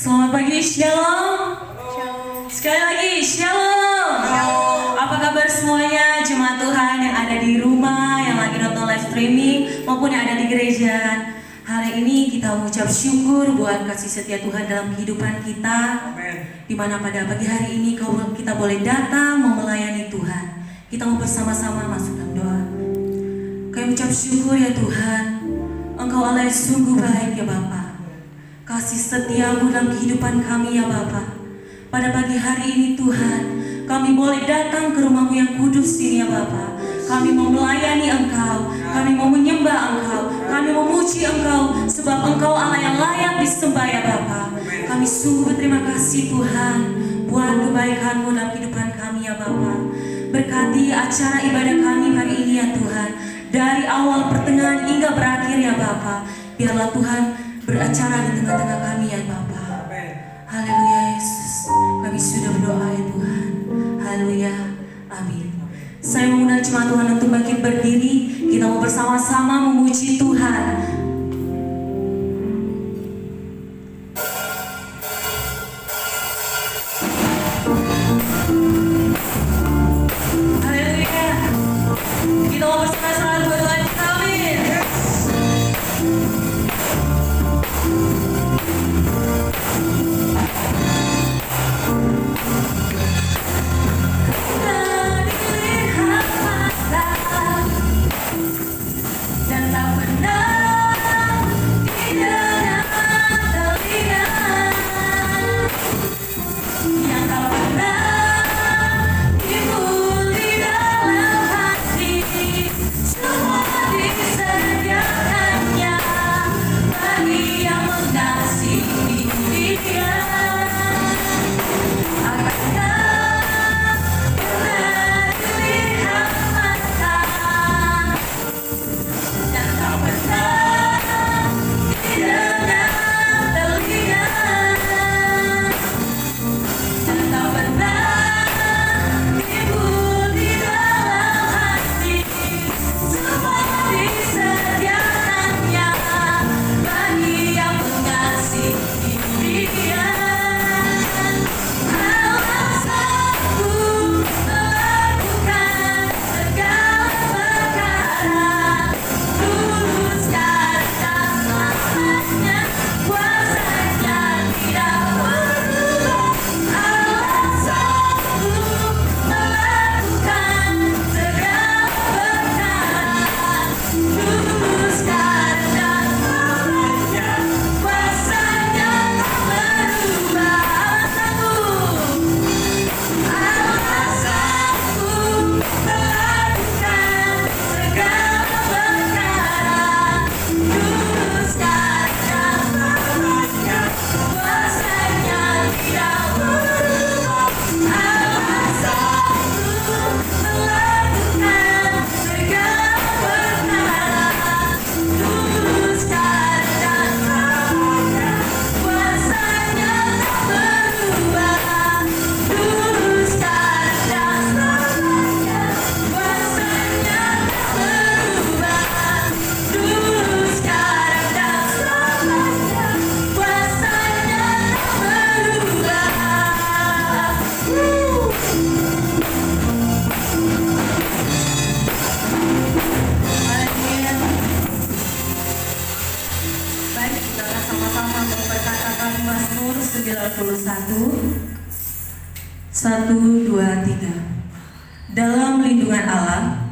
Selamat pagi, Shalom. Sekali lagi, Shalom. Apa kabar semuanya, jemaat Tuhan yang ada di rumah, yang lagi nonton live streaming, maupun yang ada di gereja. Hari ini kita mengucap syukur buat kasih setia Tuhan dalam kehidupan kita. Dimana pada pagi hari ini kita boleh datang mau melayani Tuhan. Kita mau bersama-sama masuk dalam doa. Kami ucap syukur ya Tuhan, Engkau Allah yang sungguh baik ya Bapa. Kasih setiamu dalam kehidupan kami ya Bapa. Pada pagi hari ini Tuhan, kami boleh datang ke rumah-Mu yang kudus ini ya Bapa. Kami mau melayani Engkau, kami mau menyembah Engkau, kami mau memuji Engkau, sebab Engkau Allah yang layak disembah ya Bapa. Kami sungguh berterima kasih Tuhan buat kebaikan-Mu dalam kehidupan kami ya Bapa. Berkati acara ibadah kami hari ini ya Tuhan, dari awal pertengahan hingga berakhir ya Bapa. Biarlah Tuhan beracara di tengah-tengah kami ya Bapa. Haleluya Yesus, kami sudah berdoa ya Tuhan. Haleluya, amin. Saya mengundang jemaat Tuhan untuk bangkit berdiri. Kita mau bersama-sama memuji Tuhan. Haleluya. Kita mau bersama-sama berdoa kita, amin. Dan tak pernah didengar telinga yang tak pernah timbul di dalam hati. Semua disediakannya bagi yang mengasihi Dia. Akankah pernah dilihat mata dan tak pernah didengar telinga dan tak pernah timbul di dalam hati. Semua disediakannya bagi yang mengasihi Dia. Allah sanggup melakukan segala perkara. Luruskan dan selamatnya, kuasanya tidak berubah. Allah sanggup melakukan segala perkara. Luruskan dan selamatnya, kuasanya tak berubah. Allah sanggup melakukan segala perkara. Luruskan dan selamatnya, kuasanya tidak berubah. Allah sanggup melakukan segala perkara. Luruskan dan selamatnya, kuasanya tak berubah. Luruskan dan selamatnya, kuasanya tak berubah. Luruskan dan selamatnya, kuasanya tak berubah. Haleluya. Baik, kita akan sama-sama memperkatakan Mazmur 91. 1, 2, 3. Dalam lindungan Allah,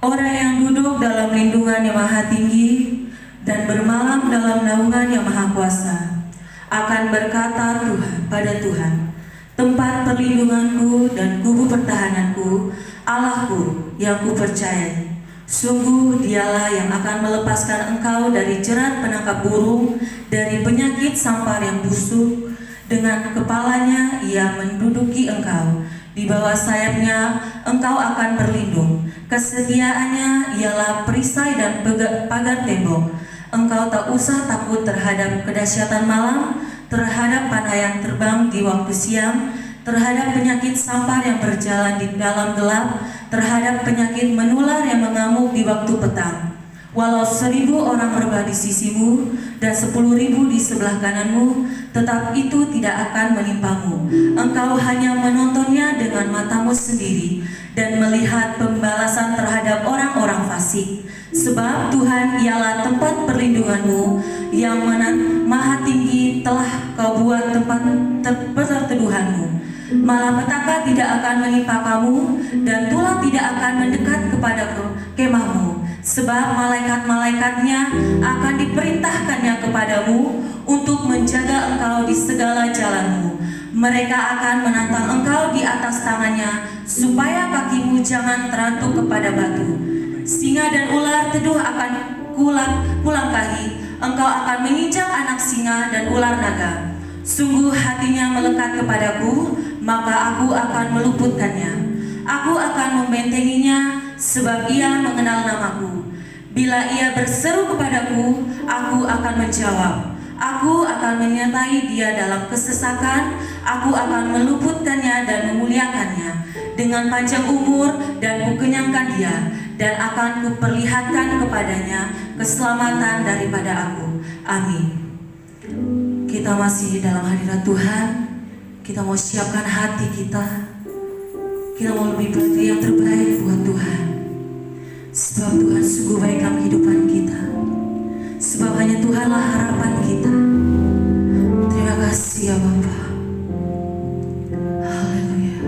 orang yang duduk dalam lindungan yang maha tinggi dan bermalam dalam naungan yang maha kuasa akan berkata pada Tuhan, tempat perlindunganku dan kubu pertahananku, Allahku yang kupercayai. Sungguh Dialah yang akan melepaskan engkau dari jerat penangkap burung, dari penyakit sampar yang busuk. Dengan kepalanya Ia menduduki engkau, di bawah sayapnya engkau akan berlindung. Kesetiaannya ialah perisai dan pagar tembok. Engkau tak usah takut terhadap kedahsyatan malam, terhadap panah yang terbang di waktu siang, terhadap penyakit sampar yang berjalan di dalam gelap, terhadap penyakit menular yang mengamuk di waktu petang. Walau 1.000 orang rebah di sisimu dan 10.000 di sebelah kananmu, tetap itu tidak akan menimpamu. Engkau hanya menontonnya dengan matamu sendiri dan melihat pembalasan terhadap orang-orang fasik. Sebab Tuhan ialah tempat perlindunganmu, yang maha tinggi telah kau buat tempat perteduhanmu. Malapetaka tidak akan menimpa kamu, dan tulah tidak akan mendekat kepada kemahmu. Sebab malaikat-malaikatnya akan diperintahkannya kepadamu untuk menjaga engkau di segala jalanmu. Mereka akan menantang engkau di atas tangannya, supaya kakimu jangan terantuk kepada batu. Singa dan ular teduh akan kulangkahi, engkau akan menginjak anak singa dan ular naga. Sungguh hatinya melekat kepadaku, maka aku akan meluputkannya. Aku akan membentenginya, sebab ia mengenal namaku. Bila ia berseru kepadaku, aku akan menjawab. Aku akan menyertai dia dalam kesesakan, aku akan meluputkannya dan memuliakannya. Dengan panjang umur dan kukenyangkan dia, dan akan kuperlihatkan kepadanya keselamatan daripada aku. Amin. Kita masih dalam hadirat Tuhan. Kita mau siapkan hati kita. Kita mau lebih belajar yang terbaik buat Tuhan. Sebab Tuhan sungguh baik dalam kehidupan kita. Sebab hanya Tuhanlah harapan kita. Terima kasih ya Bapa. Haleluya.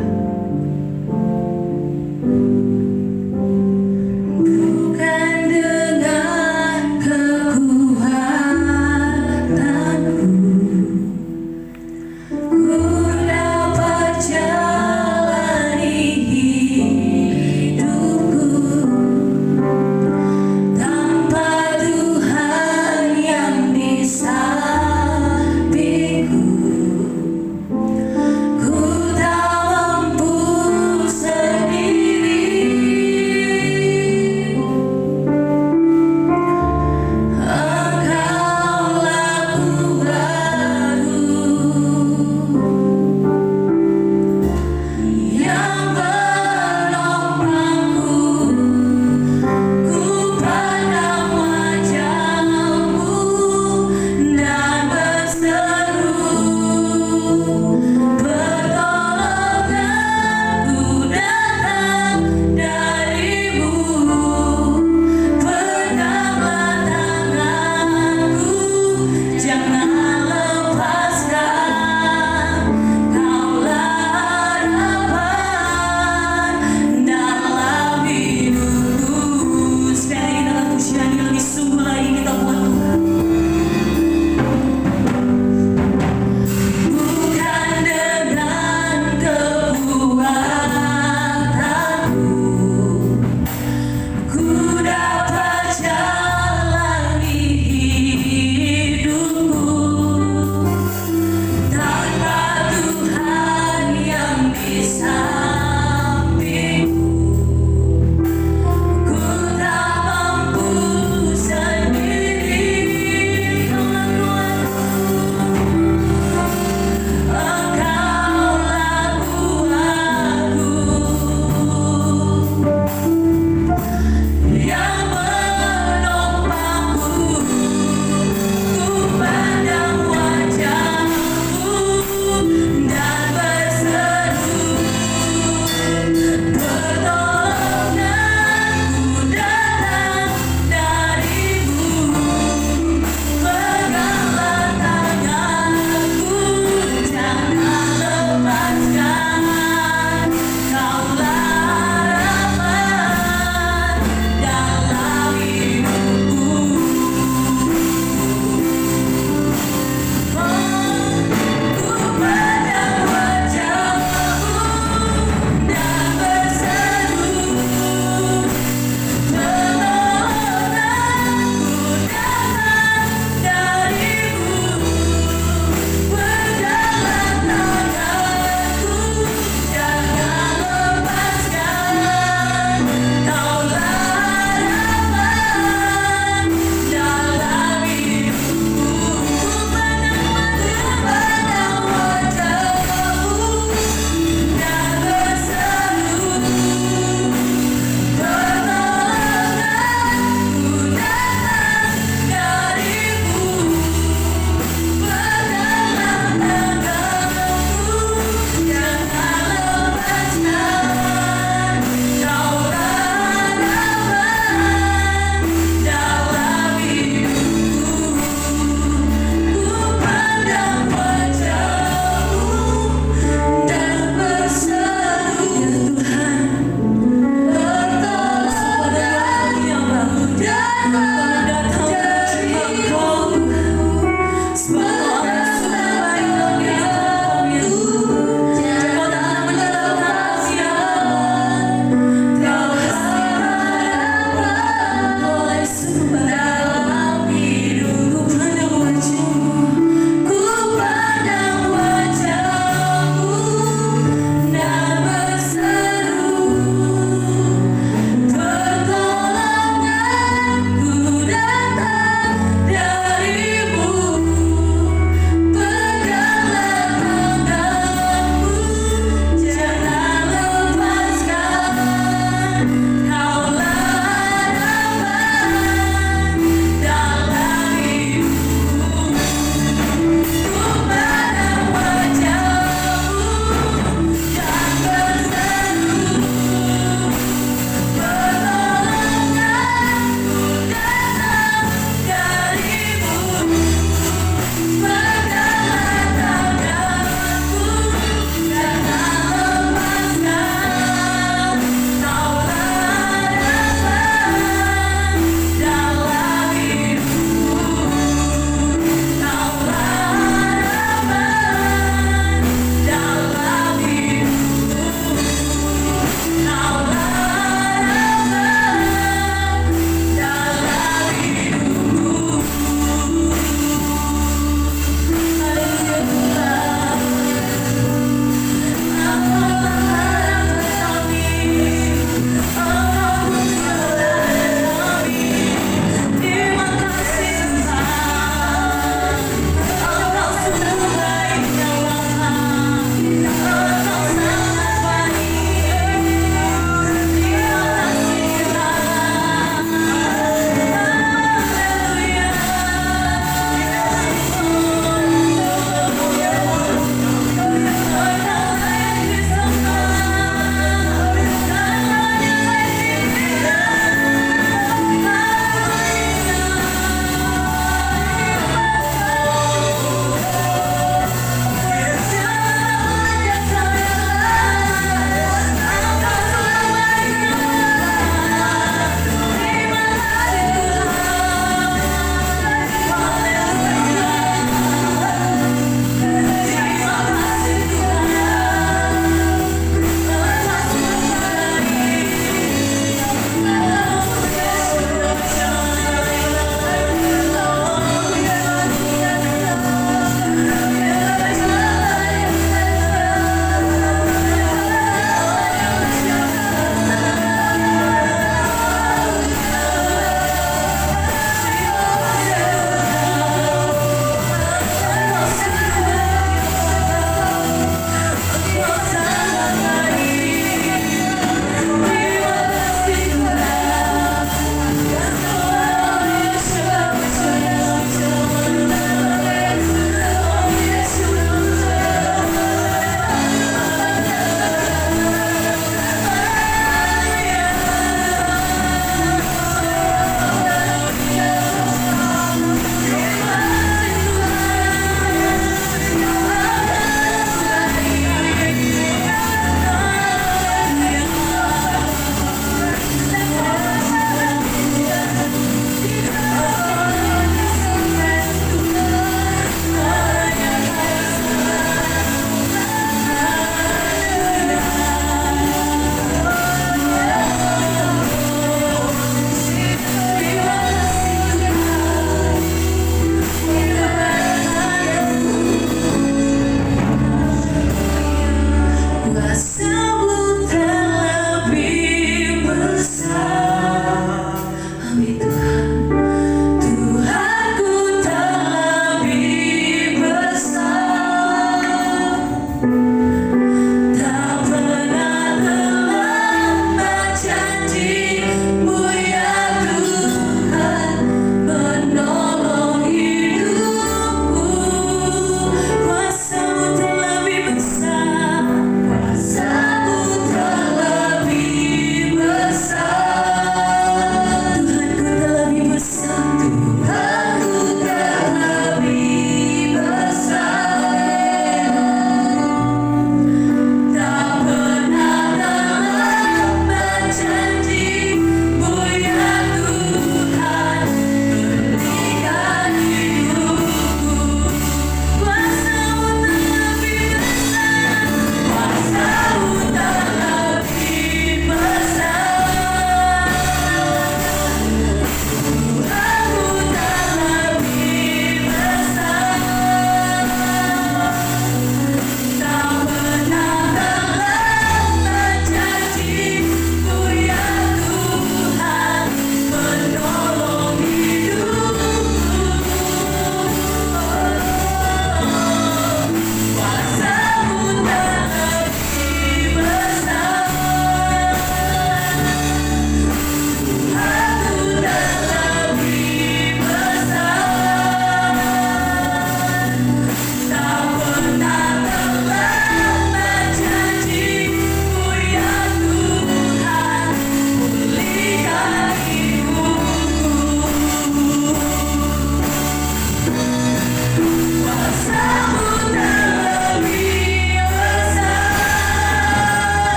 Bukan dengan kekuatanku ku dapat jalani hidup.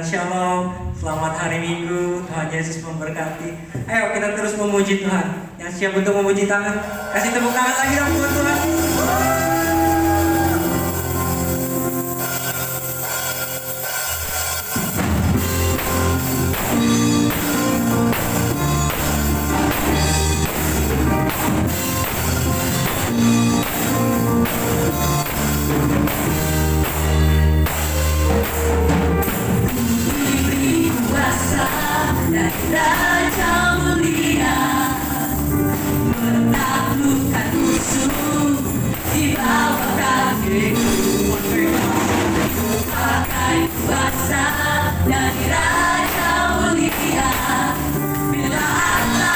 dan shalom. Selamat hari Minggu, Tuhan Yesus memberkati. Ayo kita terus memuji Tuhan. Yang siap untuk memuji tangan, kasih tepuk tangan lagi dong buat Tuhan. Raja mulia menaklukkan musuh di bawah kakiku, pakai kuasa dari Raja mulia. Bila Allah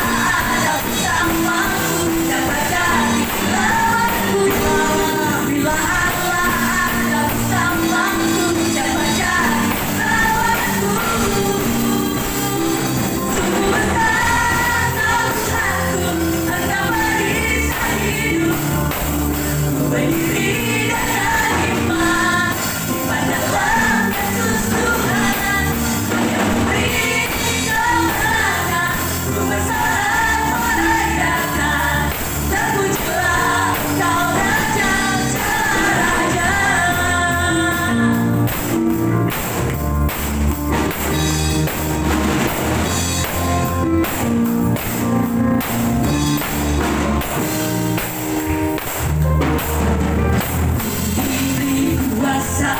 ada bersamaku, dapat jadi lawanku. Bila Allah ada bersamaku, dapat jadi lawanku. Berdiri dengan iman di dalam Yesus Tuhan, yang memberi kemenangan, ku bersorak merayakan. Terpujilah Kau Raja segala raja. Diberi kuasa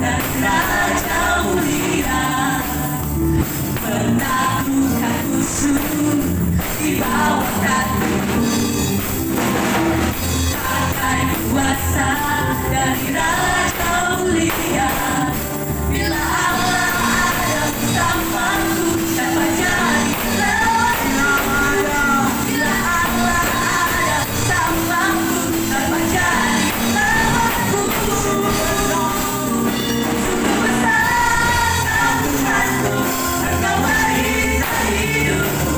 dan Raja mulia, menaklukkan musuh di bawah kakiku, pakai kuasa dari Raja mulia. Bila Allah ada bersamaku, dapat jadi lawanku. Bila Allah ada bersamaku, dapat jadi lawanku. Sungguh besar Tuhanku, Engkau berikan hidupku.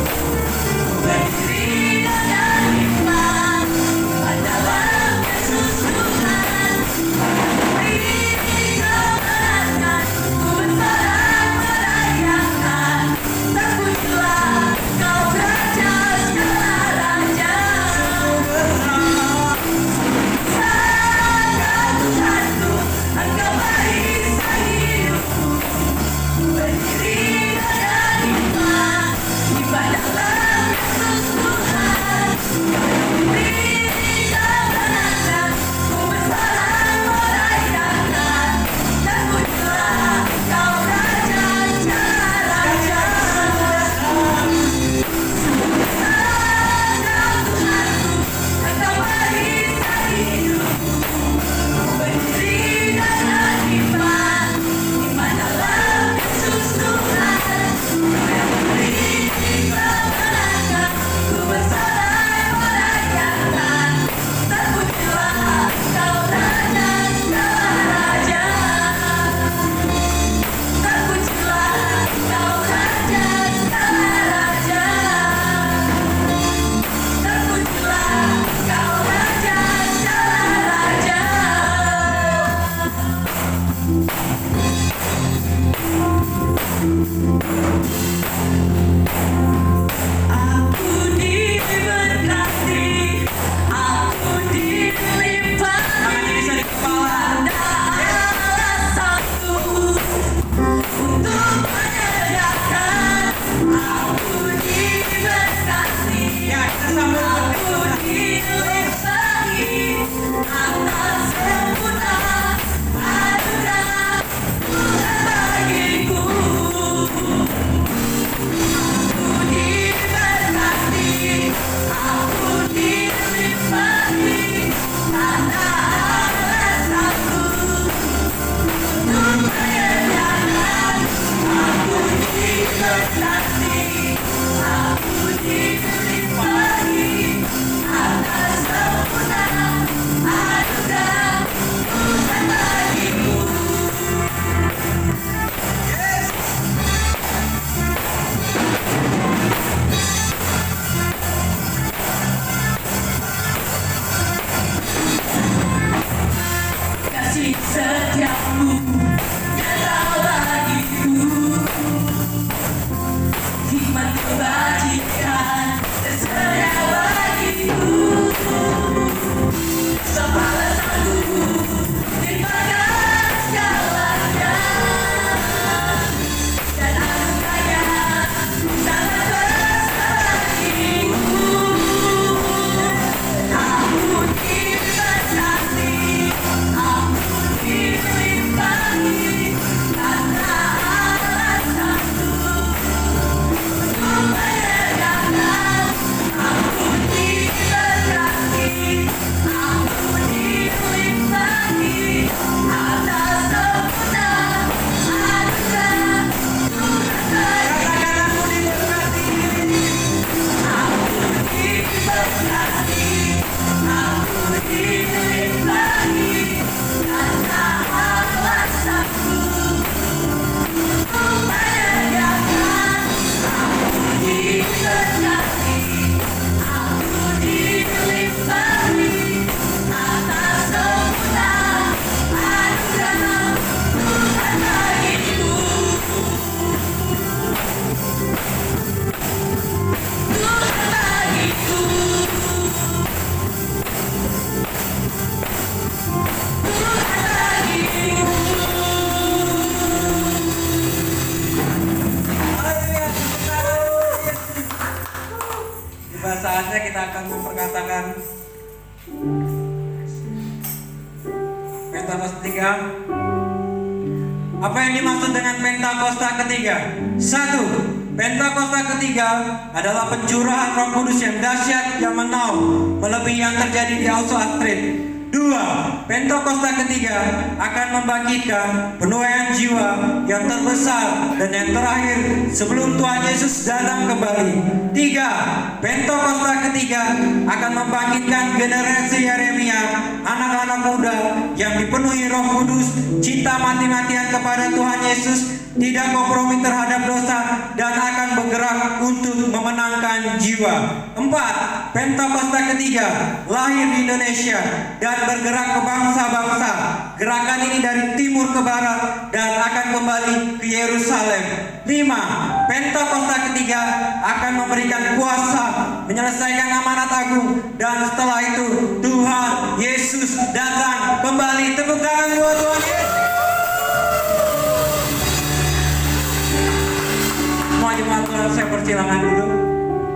Berdiri dengan iman di dalam Yesus Tuhan, memberi kemenangan, ku bersorak merayakan. Terpujilah Kau Raja segala raja. Sang Tuhanku, Engkau berikan hidupku. Berdiri dengan iman di dalam Yesus Tuhan, memberi kemenangan, ku bersorak merayakan. Terpujilah Kau Raja segala raja. Sang Tuhanku, Engkau berikan hidupku. Berdiri dengan iman di dalam Yesus Tuhan, yang memberi kemenangan, ku bersorak merayakan. Terpujilah Kau Raja segala raja. Terpujilah Kau Raja segala raja. Terpujilah Kau Raja segala raja. Aku diberkati, aku dilimpahi pada alasanku untuk menyediakan. Aku diberkati, aku dilimpahi atas sempurna anugerah Tuhan bagiku. Aku diberkati, aku dilimpahi pada alasanku untuk menyediakan. Aku diberkati, aku dilimpahi atas sempurna anugerah Tuhan bagiku. Kasih setiamu nyata bagiku. selanjutnya kita akan memperkatakan Pentakosta ketiga. Apa yang dimaksud dengan Pentakosta ketiga? 1. Pentakosta ketiga adalah pencurahan Roh Kudus yang dahsyat yang now melebihi yang terjadi di Auso Astrid. 2. Pentakosta ketiga akan membangkitkan penuaian jiwa yang terbesar dan yang terakhir sebelum Tuhan Yesus datang kembali. 3. Pentakosta ketiga akan membangkitkan generasi Yeremia, anak-anak muda yang dipenuhi Roh Kudus, cinta mati-matian kepada Tuhan Yesus, tidak kompromi terhadap dosa, dan akan bergerak untuk memenangkan jiwa. 4. Pentakosta ketiga lahir di Indonesia dan bergerak ke bangsa-bangsa. Gerakan ini dari timur ke barat dan akan kembali ke Yerusalem. 5. Pentakosta ketiga akan memberikan kuasa menyelesaikan amanat agung, dan setelah itu Tuhan Yesus datang kembali. Tepuk tangan buat Tuhan Yesus. Semua jemaat Tuhan, saya persilakan dulu.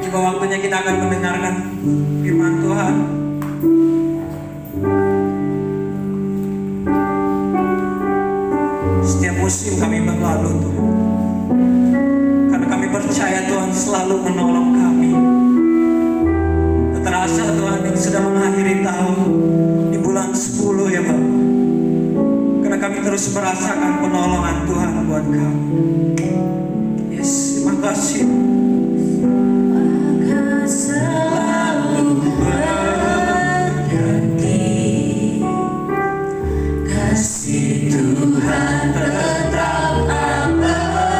Tiba waktunya kita akan mendengarkan firman Tuhan. Setiap musim kami berlalu Tuhan, karena kami percaya Tuhan selalu menolong kami. Terasa Tuhan yang sudah mengakhiri tahun di bulan 10 ya Bapak, karena kami terus merasakan penolongan Tuhan buat kami. Yes, terima kasih. Maka selalu berganti, kasih Tuhan tetap abadi.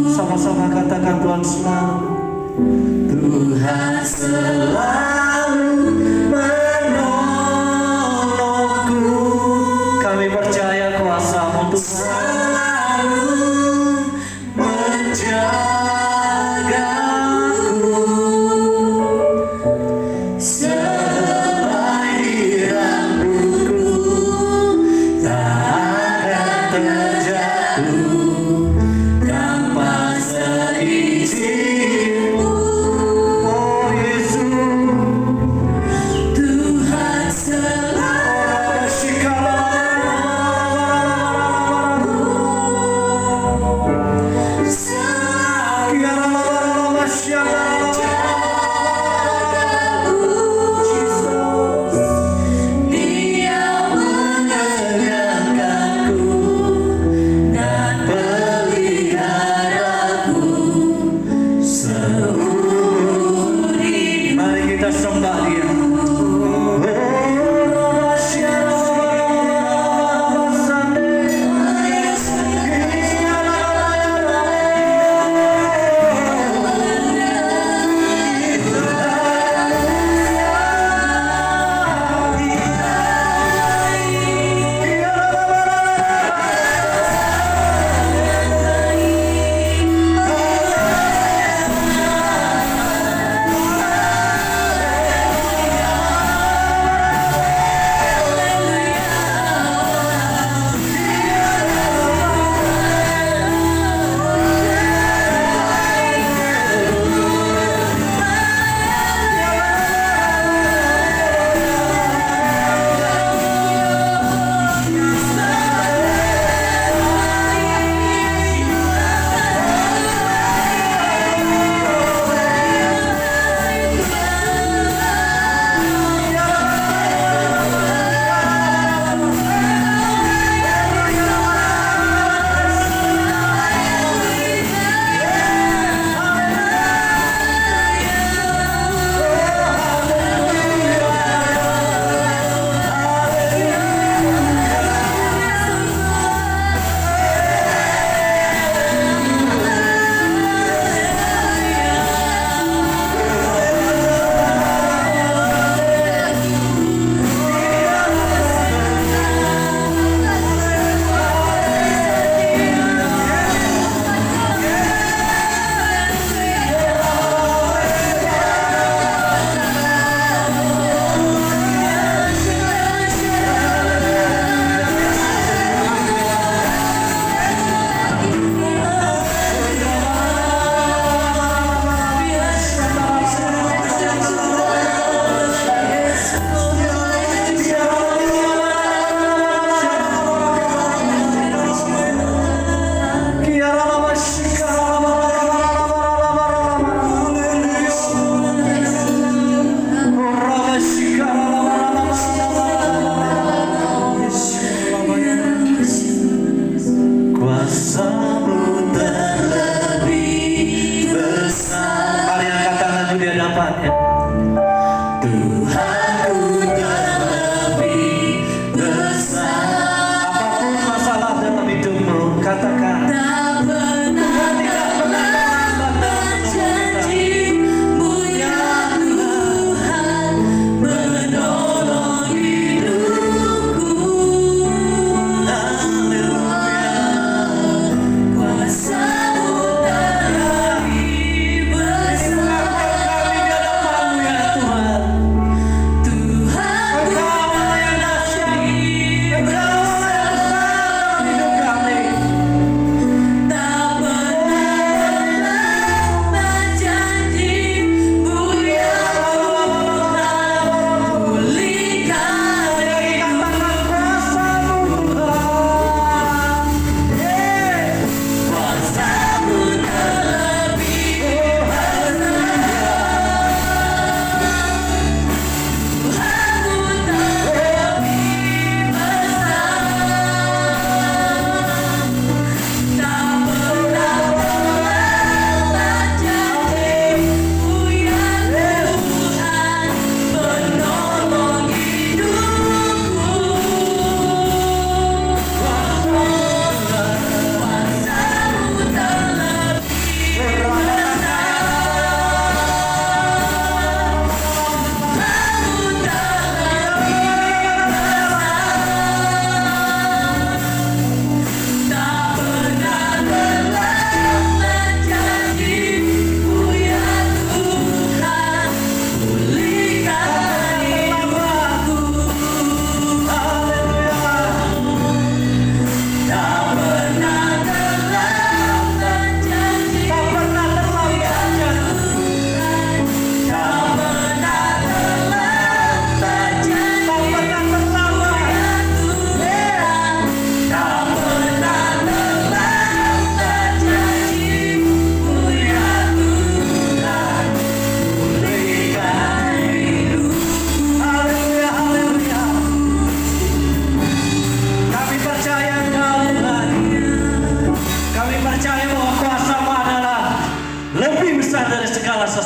Sama-sama katakan Tuhan selalu. Tuhan selalu menolongku.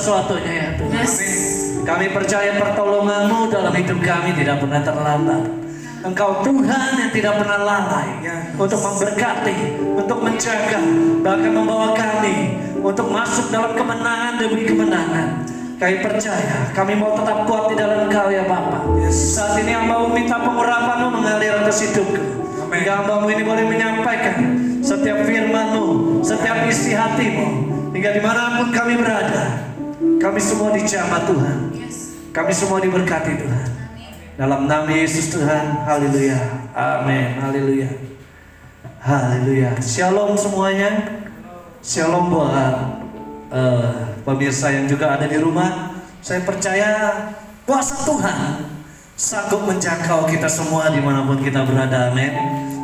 sesuatunya ya Tuhan. Yes. Kami percaya pertolongan-Mu dalam hidup kami tidak pernah terlambat. Engkau Tuhan yang tidak pernah lalai untuk memberkati, untuk menjaga, bahkan membawa kami untuk masuk dalam kemenangan demi kemenangan. Kami percaya, kami mau tetap kuat di dalam Engkau ya Bapa. Saat ini hamba-Mu minta pengurapan-Mu mengalir atas hidupku. Hingga hamba-Mu ini boleh menyampaikan setiap firman-Mu, setiap isi hati-Mu. Hingga dimanapun kami berada, kami semua dijamah Tuhan. Kami semua diberkati Tuhan. Dalam nama Yesus Tuhan, haleluya, amin, haleluya, haleluya. Shalom semuanya, shalom buat pemirsa yang juga ada di rumah. Saya percaya kuasa Tuhan sanggup menjangkau kita semua dimanapun kita berada, amin.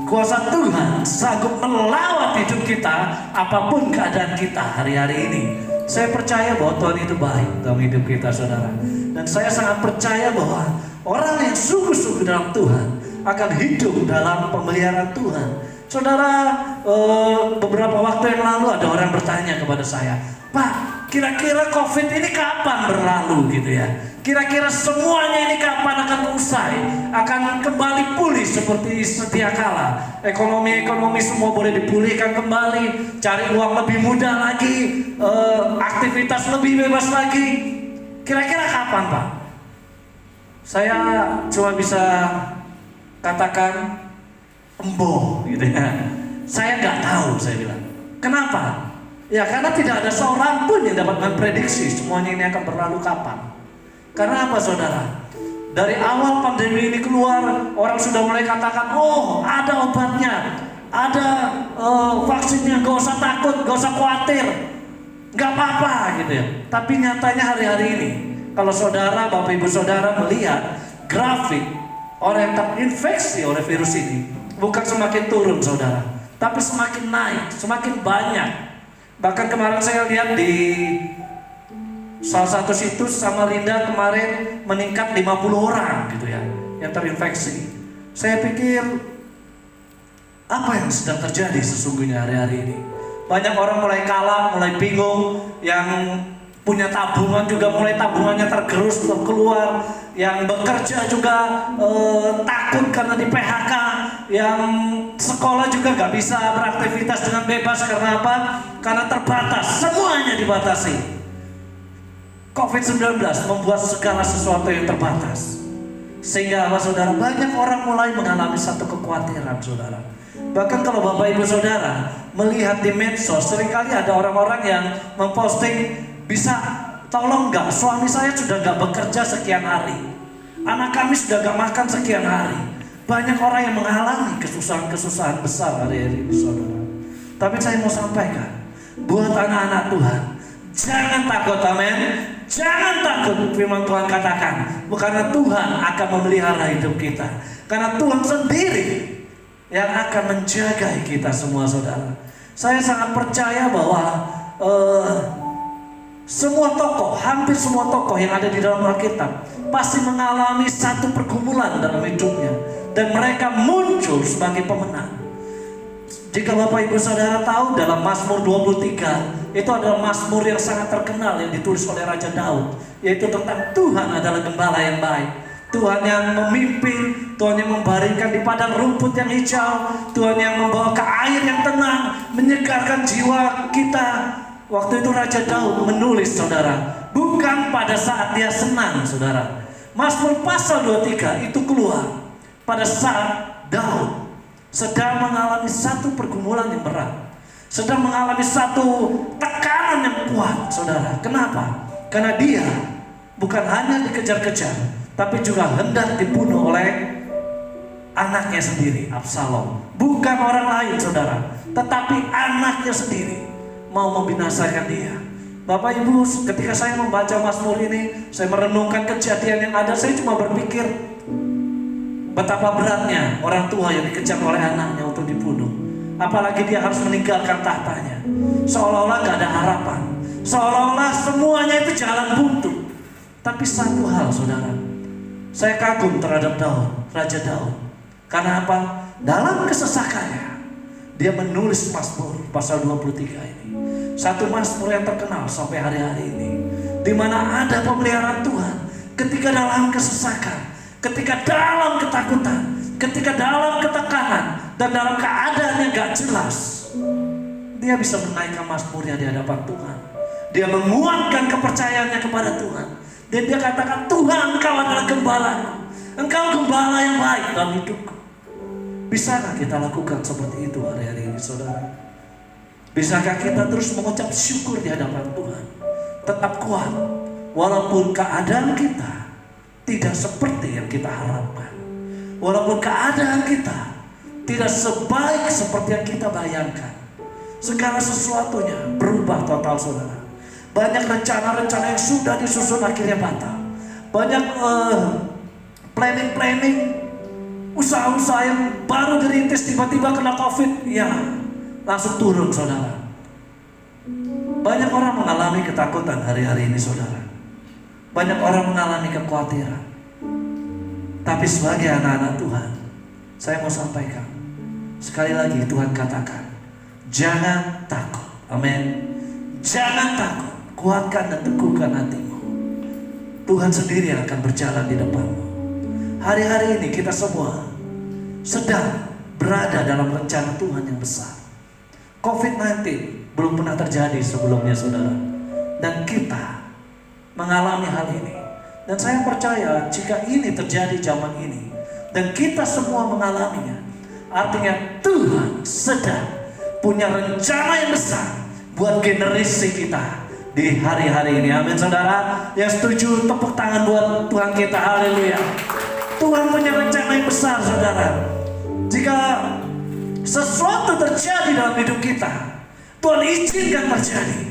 Kuasa Tuhan sanggup melawat hidup kita, apapun keadaan kita hari-hari ini. Saya percaya bahwa Tuhan itu baik dalam hidup kita, saudara. Dan saya sangat percaya bahwa orang yang sungguh-sungguh dalam Tuhan akan hidup dalam pemeliharaan Tuhan. Saudara, beberapa waktu yang lalu ada orang bertanya kepada saya, Pak, kira-kira COVID ini kapan berlalu gitu ya? Kira-kira semuanya ini kapan akan usai? Akan kembali pulih seperti sedia kala? Ekonomi semua boleh dipulihkan kembali, cari uang lebih mudah lagi, aktivitas lebih bebas lagi. Kira-kira kapan Pak? Saya cuma bisa katakan embo gitu ya. Saya nggak tahu, saya bilang. Kenapa? Ya karena tidak ada seorang pun yang dapat memprediksi semuanya ini akan berlalu kapan. Karena apa saudara? Dari awal pandemi ini keluar, orang sudah mulai katakan, oh ada obatnya, ada vaksinnya, gak usah takut, gak usah khawatir, gak apa-apa gitu ya. Tapi nyatanya hari-hari ini, kalau saudara, bapak ibu saudara melihat grafik orang yang terinfeksi oleh virus ini, bukan semakin turun saudara, tapi semakin naik, semakin banyak. Bahkan kemarin saya lihat di salah satu situs Samarinda kemarin meningkat 50 orang gitu ya yang terinfeksi. Saya pikir apa yang sedang terjadi sesungguhnya hari-hari ini? Banyak orang mulai kalap, mulai bingung, yang punya tabungan juga mulai tabungannya tergerus belum keluar, yang bekerja juga takut karena di PHK, yang sekolah juga gak bisa beraktivitas dengan bebas karena apa? Karena terbatas, semuanya dibatasi. COVID-19 membuat segala sesuatu yang terbatas. Sehingga apa saudara? Banyak orang mulai mengalami satu kekhawatiran saudara. Bahkan kalau bapak ibu saudara melihat di medsos, seringkali ada orang-orang yang memposting, bisa tolong nggak, suami saya sudah nggak bekerja sekian hari, anak kami sudah nggak makan sekian hari. Banyak orang yang mengalami kesusahan-kesusahan besar hari-hari ini saudara. Tapi saya mau sampaikan, buat anak-anak Tuhan, jangan takut, amin. Jangan takut, firman Tuhan katakan, karena Tuhan akan memelihara hidup kita. Karena Tuhan sendiri yang akan menjaga kita semua saudara. Saya sangat percaya bahwa semua tokoh, hampir semua tokoh yang ada di dalam Alkitab pasti mengalami satu pergumulan dalam hidupnya, dan mereka muncul sebagai pemenang. Jika bapak ibu saudara tahu, dalam Mazmur 23 itu adalah Mazmur yang sangat terkenal yang ditulis oleh Raja Daud, yaitu tentang Tuhan adalah gembala yang baik, Tuhan yang memimpin, Tuhan yang membaringkan di padang rumput yang hijau, Tuhan yang membawa ke air yang tenang, menyegarkan jiwa kita. Waktu itu Raja Daud menulis saudara, bukan pada saat dia senang saudara. Mazmur pasal 23 itu keluar pada saat Daud sedang mengalami satu pergumulan yang berat, sedang mengalami satu tekanan yang kuat saudara. Kenapa? Karena dia bukan hanya dikejar-kejar, tapi juga hendak dibunuh oleh anaknya sendiri, Absalom. Bukan orang lain saudara, tetapi anaknya sendiri mau membinasakan dia. Bapak ibu, ketika saya membaca Mazmur ini, saya merenungkan kejadian yang ada, saya cuma berpikir betapa beratnya orang tua yang dikejar oleh anaknya untuk dibunuh. Apalagi dia harus meninggalkan tahtanya, seolah-olah gak ada harapan, seolah-olah semuanya itu jalan buntu. Tapi satu hal saudara, saya kagum terhadap Daud, Raja Daud. Karena apa? Dalam kesesakannya dia menulis Mazmur pasal 23 ini. Satu Mazmur yang terkenal sampai hari-hari ini. di mana ada pemeliharaan Tuhan, ketika dalam kesesakan, ketika dalam ketakutan, ketika dalam ketekanan, dan dalam keadaan yang gak jelas, dia bisa menaikkan mazmurnya di hadapan Tuhan. Dia menguatkan kepercayaannya kepada Tuhan. Dan dia katakan, Tuhan, Engkau adalah gembalaku. Engkau gembala yang baik dalam hidupku. Bisakah kita lakukan seperti itu hari-hari ini, saudara? Bisakah kita terus mengucap syukur di hadapan Tuhan? Tetap kuat, walaupun keadaan kita tidak seperti yang kita harapkan. Walaupun keadaan kita tidak sebaik seperti yang kita bayangkan. Segala sesuatunya berubah total, saudara. Banyak rencana-rencana yang sudah disusun akhirnya batal. Banyak planning-planning, usaha-usaha yang baru dirintis tiba-tiba kena COVID, ya langsung turun, saudara. Banyak orang mengalami ketakutan hari-hari ini, saudara. Banyak orang mengalami kekhawatiran. Tapi sebagai anak-anak Tuhan, saya mau sampaikan sekali lagi, Tuhan katakan, jangan takut. Amin. Jangan takut. Kuatkan dan teguhkan hatimu. Tuhan sendiri yang akan berjalan di depanmu. Hari-hari ini kita semua sedang berada dalam rencana Tuhan yang besar. COVID-19 belum pernah terjadi sebelumnya, saudara. Dan kita mengalami hal ini. Dan saya percaya jika ini terjadi zaman ini, dan kita semua mengalaminya, artinya Tuhan sedang punya rencana yang besar buat generasi kita di hari-hari ini. Amin, saudara. Yang setuju tepuk tangan buat Tuhan kita. Haleluya. Tuhan punya rencana yang besar, saudara. Jika sesuatu terjadi dalam hidup kita, Tuhan izinkan terjadi,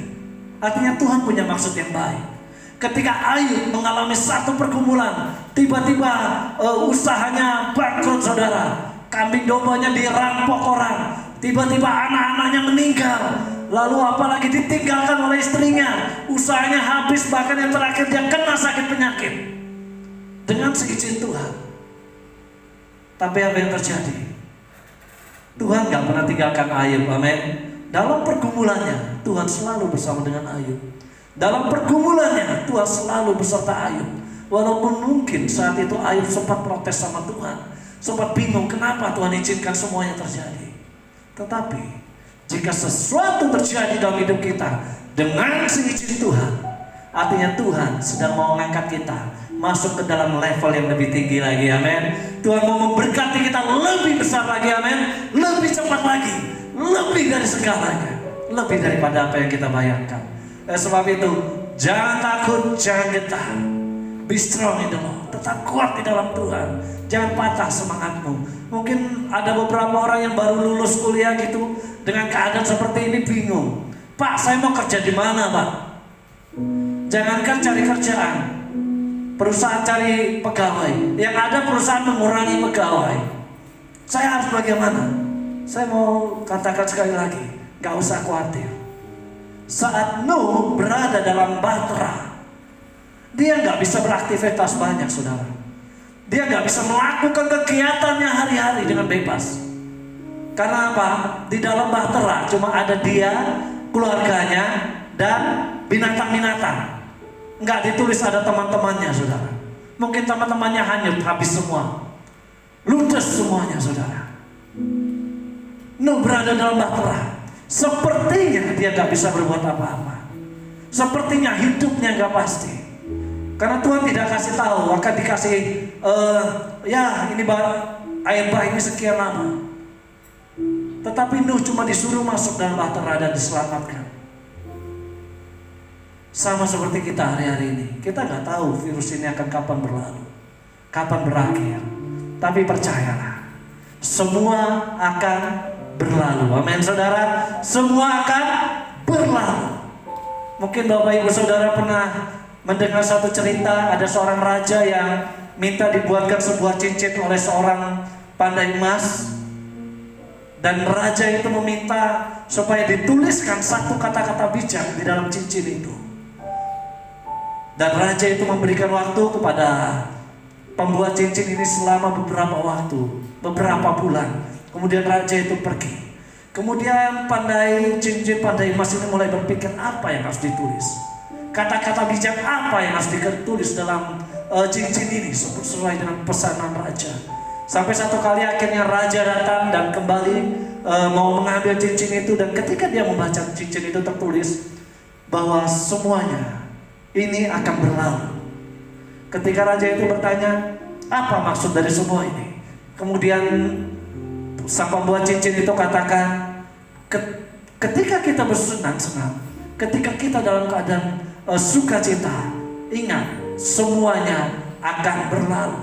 artinya Tuhan punya maksud yang baik. Ketika Ayub mengalami satu pergumulan, tiba-tiba usahanya bangkrut, saudara. Kambing dombanya dirampok orang, tiba-tiba anak-anaknya meninggal, lalu apalagi ditinggalkan oleh istrinya, usahanya habis, bahkan yang terakhir dia kena sakit penyakit dengan seizin Tuhan. Tapi apa yang terjadi? Tuhan gak pernah tinggalkan Ayub. Amin. Dalam pergumulannya Tuhan selalu bersama dengan Ayub. Dalam pergumulannya Tuhan selalu beserta Ayub. Walaupun mungkin saat itu Ayub sempat protes sama Tuhan, sempat bingung kenapa Tuhan izinkan semuanya terjadi. Tetapi jika sesuatu terjadi dalam hidup kita dengan seizin Tuhan, artinya Tuhan sedang mau mengangkat kita masuk ke dalam level yang lebih tinggi lagi. Amin. Tuhan mau memberkati kita lebih besar lagi. Amin. Lebih cepat lagi, lebih dari segalanya, lebih daripada apa yang kita bayangkan. Sebab itu jangan takut, jangan gentar. Be strong in the Lord. Tetap kuat di dalam Tuhan. Jangan patah semangatmu. Mungkin ada beberapa orang yang baru lulus kuliah gitu, dengan keadaan seperti ini bingung. Pak, saya mau kerja di mana, Pak? Jangankan cari kerjaan, perusahaan cari pegawai. Yang ada perusahaan mengurangi pegawai. Saya harus bagaimana? Saya mau katakan sekali lagi, gak usah khawatir. Saat Nuh berada dalam bahtera, dia gak bisa beraktivitas banyak, saudara. Dia gak bisa melakukan kegiatannya hari-hari dengan bebas. Karena apa? Di dalam bahtera cuma ada dia, keluarganya, dan binatang-binatang. Nggak ditulis ada teman-temannya, saudara. Mungkin teman-temannya hanyut, habis semua, ludes semuanya, saudara. Nuh berada dalam bahtera. Sepertinya dia nggak bisa berbuat apa-apa. Sepertinya hidupnya nggak pasti. Karena Tuhan tidak kasih tahu akan dikasih ya ini air bah ini sekian lama. Tetapi Nuh cuma disuruh masuk dalam bahtera dan diselamatkan. Sama seperti kita hari-hari ini, kita nggak tahu virus ini akan kapan berlalu, kapan berakhir. Tapi percayalah, semua akan berlalu. Amin, saudara. Semua akan berlalu. Mungkin Bapak Ibu Saudara pernah mendengar satu cerita, ada seorang raja yang minta dibuatkan sebuah cincin oleh seorang pandai emas. Dan raja itu meminta supaya dituliskan satu kata-kata bijak di dalam cincin itu. Dan raja itu memberikan waktu kepada pembuat cincin ini selama beberapa waktu, beberapa bulan. Kemudian raja itu pergi. Kemudian pandai cincin, pandai emas ini mulai berpikir apa yang harus ditulis. kata-kata bijak apa yang harus ditulis dalam cincin ini sesuai dengan pesanan raja. Sampai satu kali akhirnya raja datang dan kembali mau mengambil cincin itu, dan ketika dia membaca cincin itu tertulis bahwa semuanya ini akan berlalu. Ketika raja itu bertanya, apa maksud dari semua ini? Kemudian sang pembuat cincin itu katakan, ketika kita bersenang-senang, ketika kita dalam keadaan sukacita, ingat semuanya akan berlalu.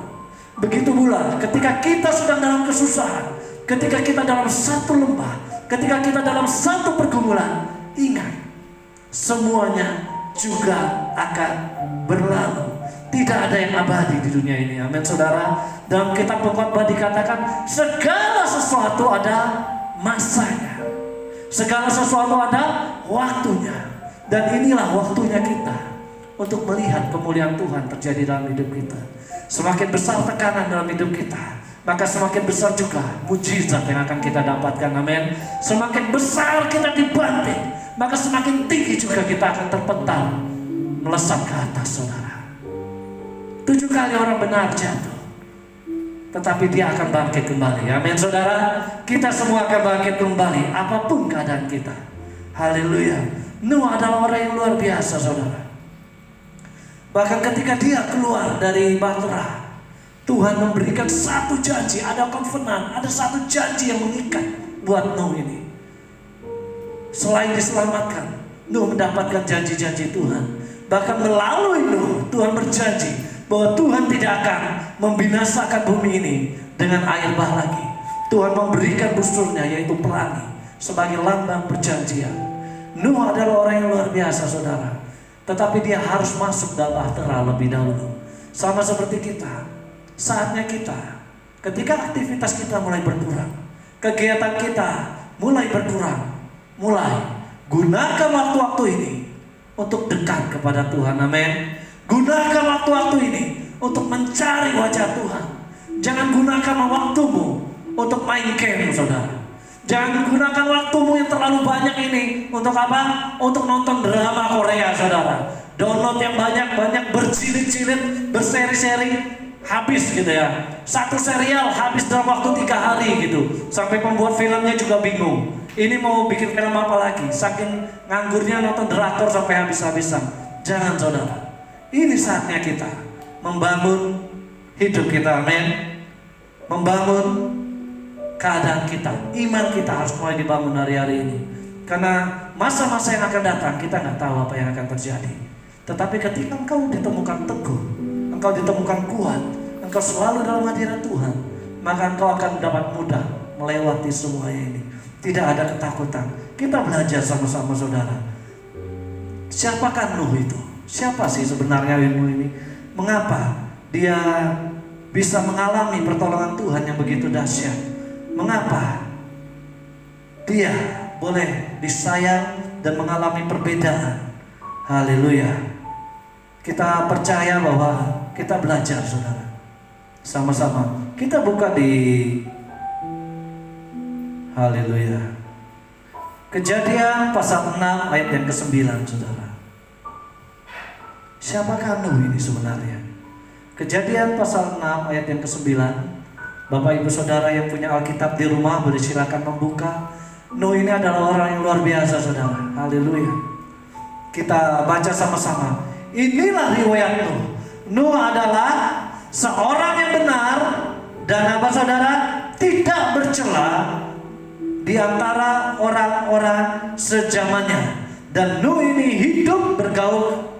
Begitu pula ketika kita sedang dalam kesusahan, ketika kita dalam satu lembah, ketika kita dalam satu pergumulan, ingat semuanya juga akan berlalu. Tidak ada yang abadi di dunia ini. Amin saudara. Dalam kitab Pengkhotbah dikatakan segala sesuatu ada masanya, segala sesuatu ada waktunya. Dan inilah waktunya kita untuk melihat kemuliaan Tuhan terjadi dalam hidup kita. Semakin besar tekanan dalam hidup kita, maka semakin besar juga mujizat yang akan kita dapatkan. Amin. Semakin besar kita dibanting, maka semakin tinggi juga kita akan terpental melesat ke atas saudara. 7 kali orang benar jatuh, tetapi dia akan bangkit kembali. Amin saudara. Kita semua akan bangkit kembali apapun keadaan kita. Haleluya. Nuh adalah orang yang luar biasa saudara. Bahkan ketika dia keluar dari Bahtera, Tuhan memberikan satu janji, ada covenant, ada satu janji yang mengikat buat Nuh ini. Selain diselamatkan, Nuh mendapatkan janji-janji Tuhan. Bahkan melalui Nuh, Tuhan berjanji bahwa Tuhan tidak akan membinasakan bumi ini dengan air bah lagi. Tuhan memberikan busurnya, yaitu pelangi, sebagai lambang perjanjian. Nuh adalah orang yang luar biasa saudara. Tetapi dia harus masuk dalam Bahtera lebih dahulu. Sama seperti kita. Saatnya kita, ketika aktivitas kita mulai berkurang, kegiatan kita mulai berkurang, mulai gunakan waktu-waktu ini untuk dekat kepada Tuhan. Amin. Gunakan waktu-waktu ini untuk mencari wajah Tuhan. Jangan gunakan waktumu untuk main game saudara. Jangan gunakan waktumu yang terlalu banyak ini untuk apa? Untuk nonton drama Korea saudara. Download yang banyak-banyak, berjilid-jilid, berseri-seri, habis gitu ya. Satu serial habis dalam waktu 3 hari gitu. Sampai pembuat filmnya juga bingung. Ini mau bikin film apa lagi? Saking nganggurnya nonton drakor sampai habis-habisan. Jangan saudara. Ini saatnya kita membangun hidup kita, amin. Membangun keadaan kita, iman kita harus mulai dibangun hari-hari ini. Karena masa-masa yang akan datang kita nggak tahu apa yang akan terjadi. Tetapi ketika engkau ditemukan teguh, engkau ditemukan kuat, engkau selalu dalam hadirat Tuhan, maka engkau akan dapat mudah melewati semua ini. Tidak ada ketakutan. Kita belajar sama-sama saudara. Siapakah Nuh itu? Siapa sih sebenarnya Nuh ini? Mengapa dia bisa mengalami pertolongan Tuhan yang begitu dahsyat? Mengapa dia boleh disayang dan mengalami perbedaan? Haleluya. Kita percaya bahwa kita belajar saudara. Sama-sama. Kita buka di haleluya. Kejadian pasal 6 ayat yang ke-9 saudara. Siapakah Nuh ini sebenarnya? Kejadian pasal 6 ayat yang ke-9. Bapak ibu saudara yang punya Alkitab di rumah boleh silakan membuka. Nuh ini adalah orang yang luar biasa saudara. Haleluya. Kita baca sama-sama. Inilah riwayat Nuh. Nuh adalah seorang yang benar dan apa saudara? Tidak bercela di antara orang-orang sejamannya. Dan Nuh ini hidup bergaul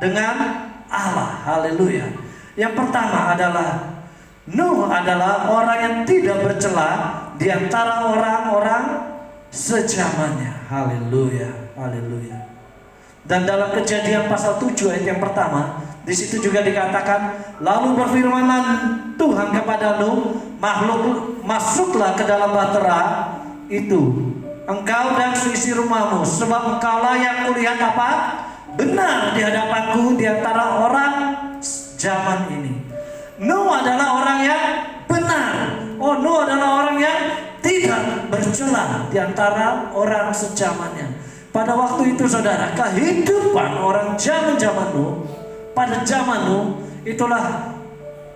dengan Allah. Haleluya. Yang pertama adalah Nuh adalah orang yang tidak bercela di antara orang-orang sejamannya. Haleluya. Haleluya. Dan dalam Kejadian pasal 7 ayat yang pertama, di situ juga dikatakan, lalu berfirmanlah Tuhan kepada Nuh, makhluk masuklah ke dalam bahtera itu, engkau dan seisi rumahmu, sebab engkaulah yang kulihat apa? Benar di hadapanku di antara orang zaman ini. Nuh adalah orang yang benar. Oh, Nuh adalah orang yang tidak bercela di antara orang sejamannya. pada waktu itu saudara, kehidupan orang zaman Nuh, pada zaman Nuh, itulah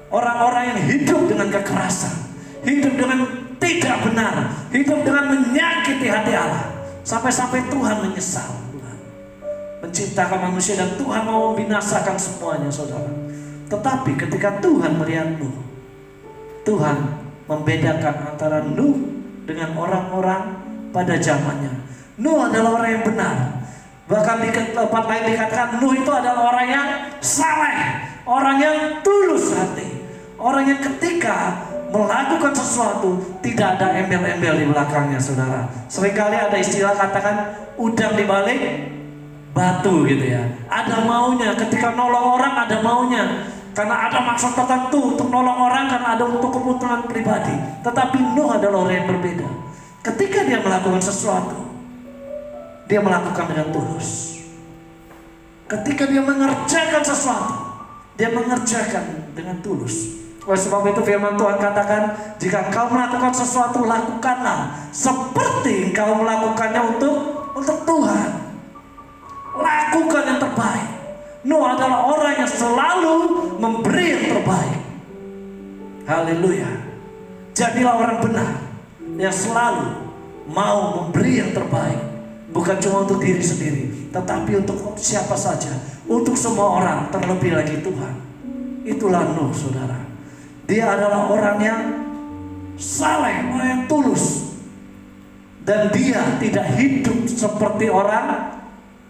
orang-orang yang hidup dengan kekerasan, hidup dengan tidak benar, hidup dengan menyakiti hati Allah. Sampai-sampai Tuhan menyesal. Tuhan menciptakan manusia dan Tuhan mau membinasakan semuanya saudara. Tetapi ketika Tuhan melihat Nuh, Tuhan membedakan antara Nuh dengan orang-orang pada zamannya. Nuh adalah orang yang benar. Bahkan di tempat lain dikatakan Nuh itu adalah orang yang saleh, orang yang tulus hati, orang yang ketika melakukan sesuatu tidak ada embel-embel di belakangnya saudara. Seringkali ada istilah katakan udang di balik batu gitu ya. Ada maunya, ketika nolong orang ada maunya. Karena ada maksud tertentu untuk nolong orang, karena ada untuk kebutuhan pribadi. Tetapi Nuh adalah orang yang berbeda. Ketika dia melakukan sesuatu, dia melakukan dengan tulus. Ketika dia mengerjakan sesuatu, dia mengerjakan dengan tulus. Oleh sebab itu firman Tuhan katakan, jika engkau melakukan sesuatu, lakukanlah seperti engkau melakukannya untuk Tuhan. Lakukan yang terbaik. Nuh adalah orang yang selalu memberi yang terbaik. Haleluya. Jadilah orang benar yang selalu mau memberi yang terbaik. Bukan cuma untuk diri sendiri, tetapi untuk siapa saja, untuk semua orang, terlebih lagi Tuhan. Itulah Nuh saudara. Dia adalah orang yang saleh, orang yang tulus. Dan dia tidak hidup seperti orang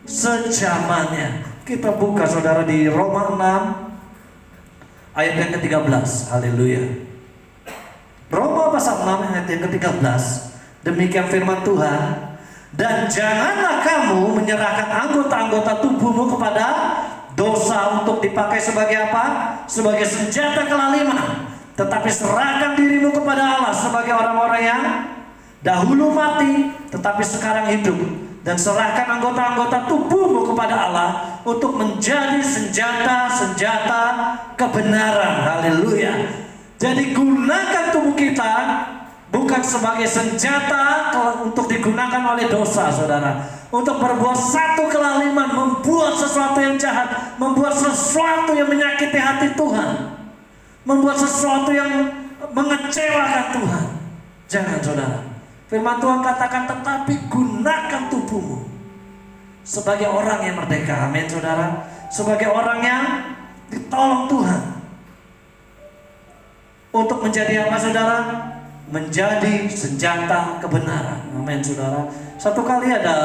sejamannya. Kita buka saudara di Roma 6 ayat yang ke-13. Haleluya. Roma pasal 6 ayat yang ke-13. Demikian firman Tuhan. Dan janganlah kamu menyerahkan anggota-anggota tubuhmu kepada dosa untuk dipakai sebagai apa? Sebagai senjata kelaliman. Tetapi serahkan dirimu kepada Allah sebagai orang-orang yang dahulu mati tetapi sekarang hidup. Dan serahkan anggota-anggota tubuhmu kepada Allah untuk menjadi senjata-senjata kebenaran. Haleluya. Jadi gunakan tubuh kita bukan sebagai senjata untuk digunakan oleh dosa saudara. Untuk berbuat satu kelaliman, membuat sesuatu yang jahat, membuat sesuatu yang menyakiti hati Tuhan, membuat sesuatu yang mengecewakan Tuhan. Jangan saudara. Firman Tuhan katakan, tetapi gunakan tubuhmu sebagai orang yang merdeka. Amin saudara. Sebagai orang yang ditolong Tuhan. Untuk menjadi apa saudara? Menjadi senjata kebenaran. Amin saudara. Satu kali ada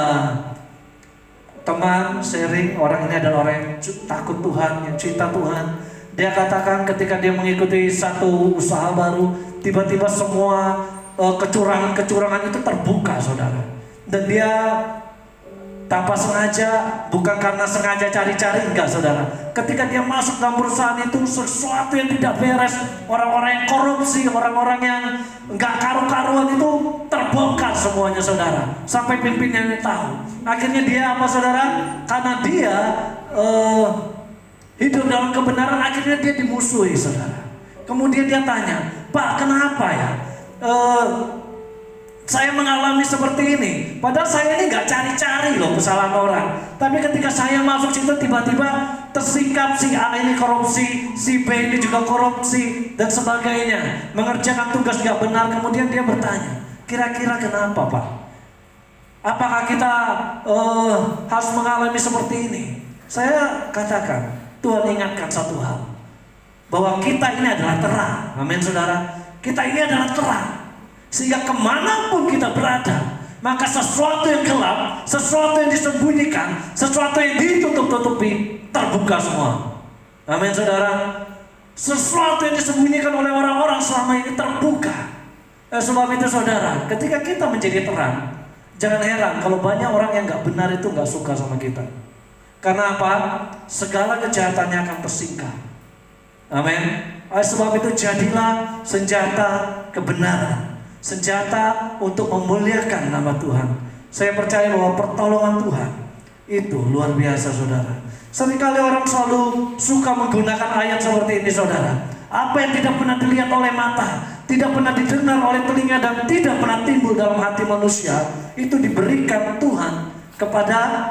teman sharing, orang ini adalah orang yang takut Tuhan, yang cinta Tuhan. Dia katakan ketika dia mengikuti satu usaha baru, tiba-tiba semua kecurangan-kecurangan itu terbuka saudara. Dan dia tanpa sengaja, bukan karena sengaja cari-cari, enggak saudara. Ketika dia masuk dalam perusahaan itu, sesuatu yang tidak beres, orang-orang yang korupsi, orang-orang yang enggak karu-karuan itu terbongkar semuanya saudara. Sampai pimpinannya tahu. Akhirnya dia apa saudara? Karena dia hidup dalam kebenaran, akhirnya dia dimusuhi saudara. Kemudian dia tanya, Pak kenapa ya? Saya mengalami seperti ini. Padahal saya ini nggak cari-cari loh kesalahan orang. Tapi ketika saya masuk situ tiba-tiba tersikap si A ini korupsi, si B ini juga korupsi dan sebagainya, mengerjakan tugas nggak benar. Kemudian dia bertanya, kira-kira kenapa Pak? Apakah kita harus mengalami seperti ini? Saya katakan, Tuhan ingatkan satu hal, bahwa kita ini adalah terang. Amin saudara. Kita ini adalah terang. Sehingga kemanapun kita berada, maka sesuatu yang gelap, sesuatu yang disembunyikan, sesuatu yang ditutup-tutupi, terbuka semua. Amin saudara. Sesuatu yang disembunyikan oleh orang-orang selama ini terbuka. Sebab itu saudara, ketika kita menjadi terang, jangan heran kalau banyak orang yang gak benar itu gak suka sama kita. Karena apa? Segala kejahatannya akan tersingkap. Amin. Sebab itu jadilah senjata kebenaran, senjata untuk memuliakan nama Tuhan. Saya percaya bahwa pertolongan Tuhan itu luar biasa saudara. Seringkali orang selalu suka menggunakan ayat seperti ini saudara. Apa yang tidak pernah dilihat oleh mata, tidak pernah didengar oleh telinga, dan tidak pernah timbul dalam hati manusia, itu diberikan Tuhan kepada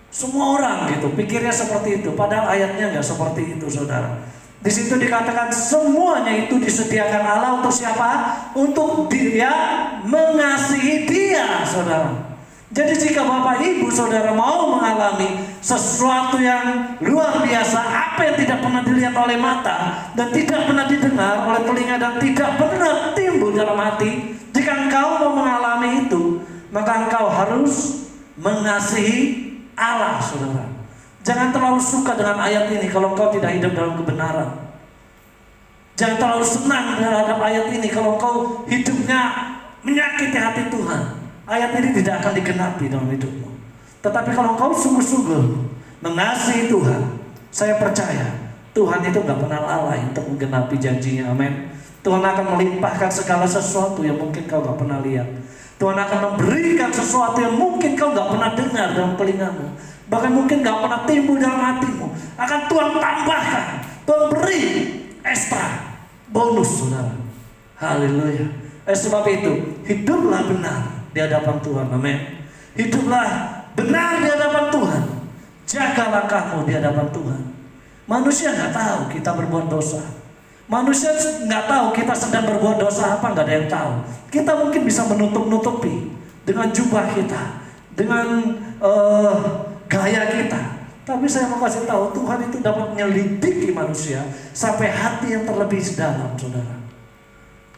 semua orang gitu. Pikirnya seperti itu, padahal ayatnya nggak seperti itu, saudara. Di situ dikatakan semuanya itu disediakan Allah untuk siapa? Untuk dia mengasihi dia, saudara. Jadi jika Bapak Ibu Saudara mau mengalami sesuatu yang luar biasa, apa yang tidak pernah dilihat oleh mata dan tidak pernah didengar oleh telinga dan tidak pernah timbul dalam hati, jika engkau mau mengalami itu, maka engkau harus mengasihi Allah, saudara. Jangan terlalu suka dengan ayat ini kalau engkau tidak hidup dalam kebenaran. Jangan terlalu senang terhadap ayat ini kalau engkau hidupnya menyakiti hati Tuhan. Ayat ini tidak akan digenapi dalam hidupmu. Tetapi kalau engkau sungguh-sungguh mengasihi Tuhan, saya percaya Tuhan itu gak pernah lalai untuk menggenapi janjinya. Amin. Tuhan akan melimpahkan segala sesuatu yang mungkin kau gak pernah lihat. Tuhan akan memberikan sesuatu yang mungkin kau gak pernah dengar dalam telingamu, bahkan mungkin gak pernah timbul dalam hatimu. Akan Tuhan tambahkan, Tuhan beri ekstra bonus, saudara. Haleluya. Sebab itu hiduplah benar di hadapan Tuhan. Amin. Hiduplah benar di hadapan Tuhan. Jaga langkahmu di hadapan Tuhan. Manusia nggak tahu kita berbuat dosa. Manusia nggak tahu kita sedang berbuat dosa apa, nggak ada yang tahu. Kita mungkin bisa menutup-nutupi dengan jubah kita, dengan gaya kita. Tapi saya mau kasih tahu, Tuhan itu dapat menyelidiki manusia sampai hati yang terlebih dalam, saudara.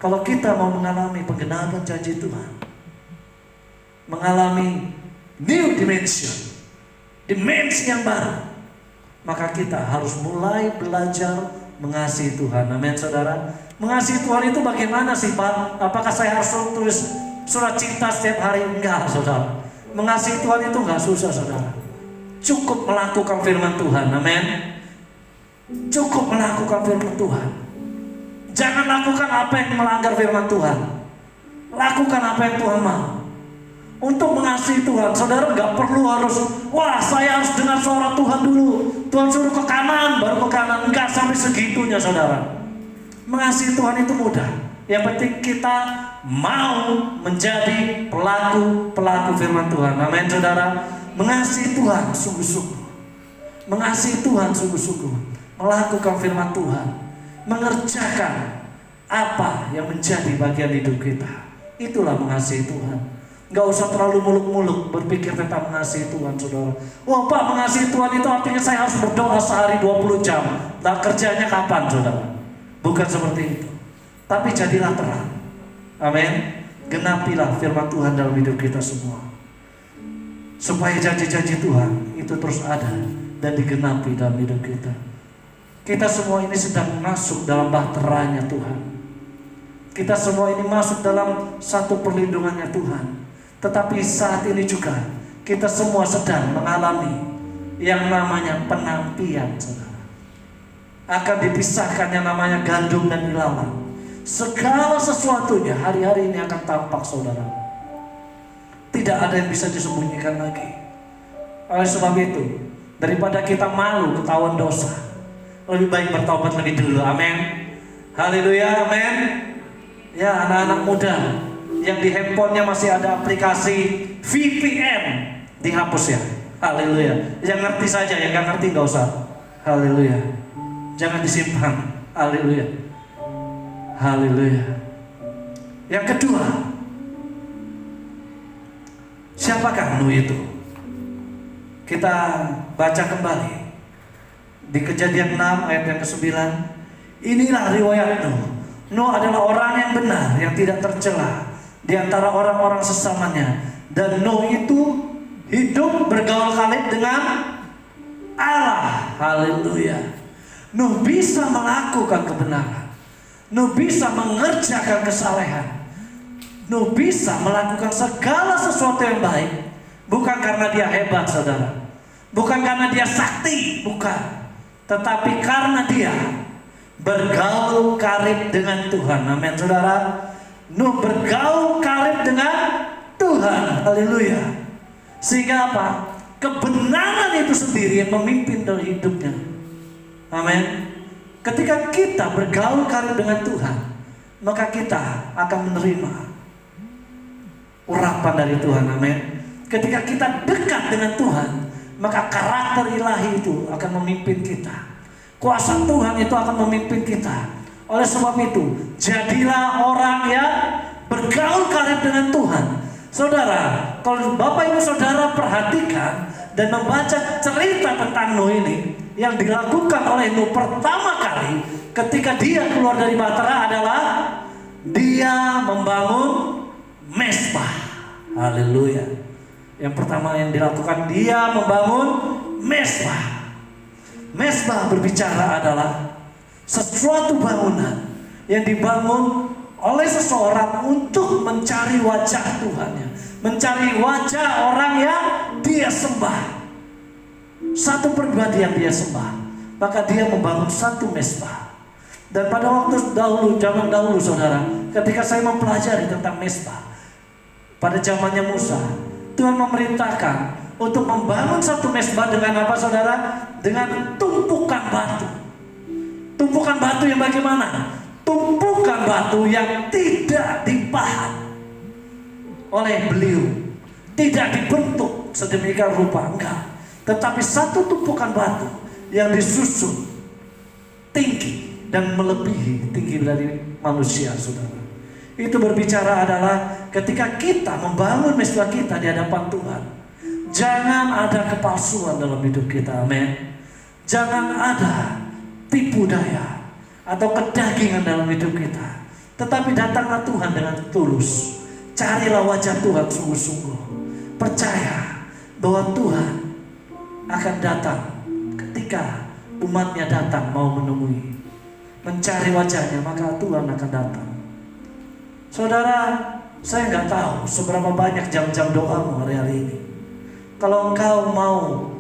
Kalau kita mau mengalami penggenapan janji Tuhan, mengalami new dimension, dimensi yang baru, maka kita harus mulai belajar mengasihi Tuhan. Amin, saudara. Mengasihi Tuhan itu bagaimana sih, Pak? Apakah saya harus tulis surat cinta setiap hari? Enggak, saudara. Mengasihi Tuhan itu enggak susah, saudara. Cukup melakukan firman Tuhan. Amin. Cukup melakukan firman Tuhan. Jangan lakukan apa yang melanggar firman Tuhan. Lakukan apa yang Tuhan mau. Untuk mengasihi Tuhan, saudara nggak perlu harus, wah saya harus dengar suara Tuhan dulu, Tuhan suruh ke kanan baru ke kanan. Nggak sampai segitunya, saudara. Mengasihi Tuhan itu mudah. Yang penting kita mau menjadi pelaku firman Tuhan. Amin, saudara. Mengasihi Tuhan sungguh-sungguh, mengasihi Tuhan sungguh-sungguh, melakukan firman Tuhan, mengerjakan apa yang menjadi bagian hidup kita. Itulah mengasihi Tuhan. Gak usah terlalu muluk-muluk berpikir tentang mengasihi Tuhan, saudara. Wah, Pak, mengasihi Tuhan itu artinya saya harus berdoa sehari 20 jam. Nah, kerjanya kapan, saudara? Bukan seperti itu. Tapi jadilah terang. Amin. Genapilah firman Tuhan dalam hidup kita semua, supaya janji-janji Tuhan itu terus ada dan digenapi dalam hidup kita. Kita semua ini sedang masuk dalam bahteranya Tuhan. Kita semua ini masuk dalam satu perlindungannya Tuhan. Tetapi saat ini juga kita semua sedang mengalami yang namanya penampian, saudara. Akan dipisahkan yang namanya gandum dan ilalang. Segala sesuatunya hari-hari ini akan tampak, saudara. Tidak ada yang bisa disembunyikan lagi. Oleh sebab itu, daripada kita malu ketahuan dosa, lebih baik bertobat lebih dulu. Amin. Haleluya, amin. Ya, anak-anak muda yang di handphonenya masih ada aplikasi VPN, dihapus ya. Haleluya. Yang ngerti saja, yang gak ngerti gak usah. Haleluya. Jangan disimpan. Haleluya. Haleluya. Yang kedua, siapakah Nuh itu? Kita baca kembali di Kejadian 6 ayat yang ke-9. Inilah riwayat Nuh. Nuh adalah orang yang benar, yang tidak tercela di antara orang-orang sesamanya. Dan Nuh itu hidup bergaul karib dengan Allah. Haleluya. Nuh bisa melakukan kebenaran. Nuh bisa mengerjakan kesalehan. Nuh bisa melakukan segala sesuatu yang baik. Bukan karena dia hebat, saudara. Bukan karena dia sakti, bukan. Tetapi karena dia bergaul karib dengan Tuhan. Amin, saudara. Nuh bergaul karib dengan Tuhan. Haleluya. Sehingga apa? Kebenaran itu sendiri yang memimpin dalam hidupnya. Amin. Ketika kita bergaul karib dengan Tuhan, maka kita akan menerima urapan dari Tuhan. Amin. Ketika kita dekat dengan Tuhan, maka karakter ilahi itu akan memimpin kita. Kuasa Tuhan itu akan memimpin kita. Oleh sebab itu, jadilah orang yang bergaul karib dengan Tuhan. Saudara, kalau Bapak Ibu Saudara perhatikan dan membaca cerita tentang Nuh ini, yang dilakukan oleh Nuh pertama kali ketika dia keluar dari Bahtera adalah dia membangun mezbah. Haleluya. Yang pertama yang dilakukan, dia membangun mezbah. Mezbah berbicara adalah sesuatu bangunan yang dibangun oleh seseorang untuk mencari wajah Tuhannya, mencari wajah orang yang dia sembah. Satu pribadi yang dia sembah, maka dia membangun satu mezbah. Dan pada waktu dahulu, zaman dahulu saudara, ketika saya mempelajari tentang mezbah, pada zamannya Musa, Tuhan memerintahkan untuk membangun satu mezbah dengan apa saudara? Dengan tumpukan batu. Tumpukan batu yang bagaimana? Tumpukan batu yang tidak dipahat oleh beliau, tidak dibentuk sedemikian rupa, enggak. Tetapi satu tumpukan batu yang disusun tinggi dan melebihi tinggi dari manusia, saudara. Itu berbicara adalah ketika kita membangun mezbah kita di hadapan Tuhan, jangan ada kepalsuan dalam hidup kita, amin. Jangan ada tipu daya atau kedagingan dalam hidup kita. Tetapi datanglah Tuhan dengan tulus. Carilah wajah Tuhan sungguh-sungguh. Percaya bahwa Tuhan akan datang ketika umatnya datang mau menemui, mencari wajahnya, maka Tuhan akan datang. Saudara, saya nggak tahu seberapa banyak jam-jam doamu hari ini. Kalau engkau mau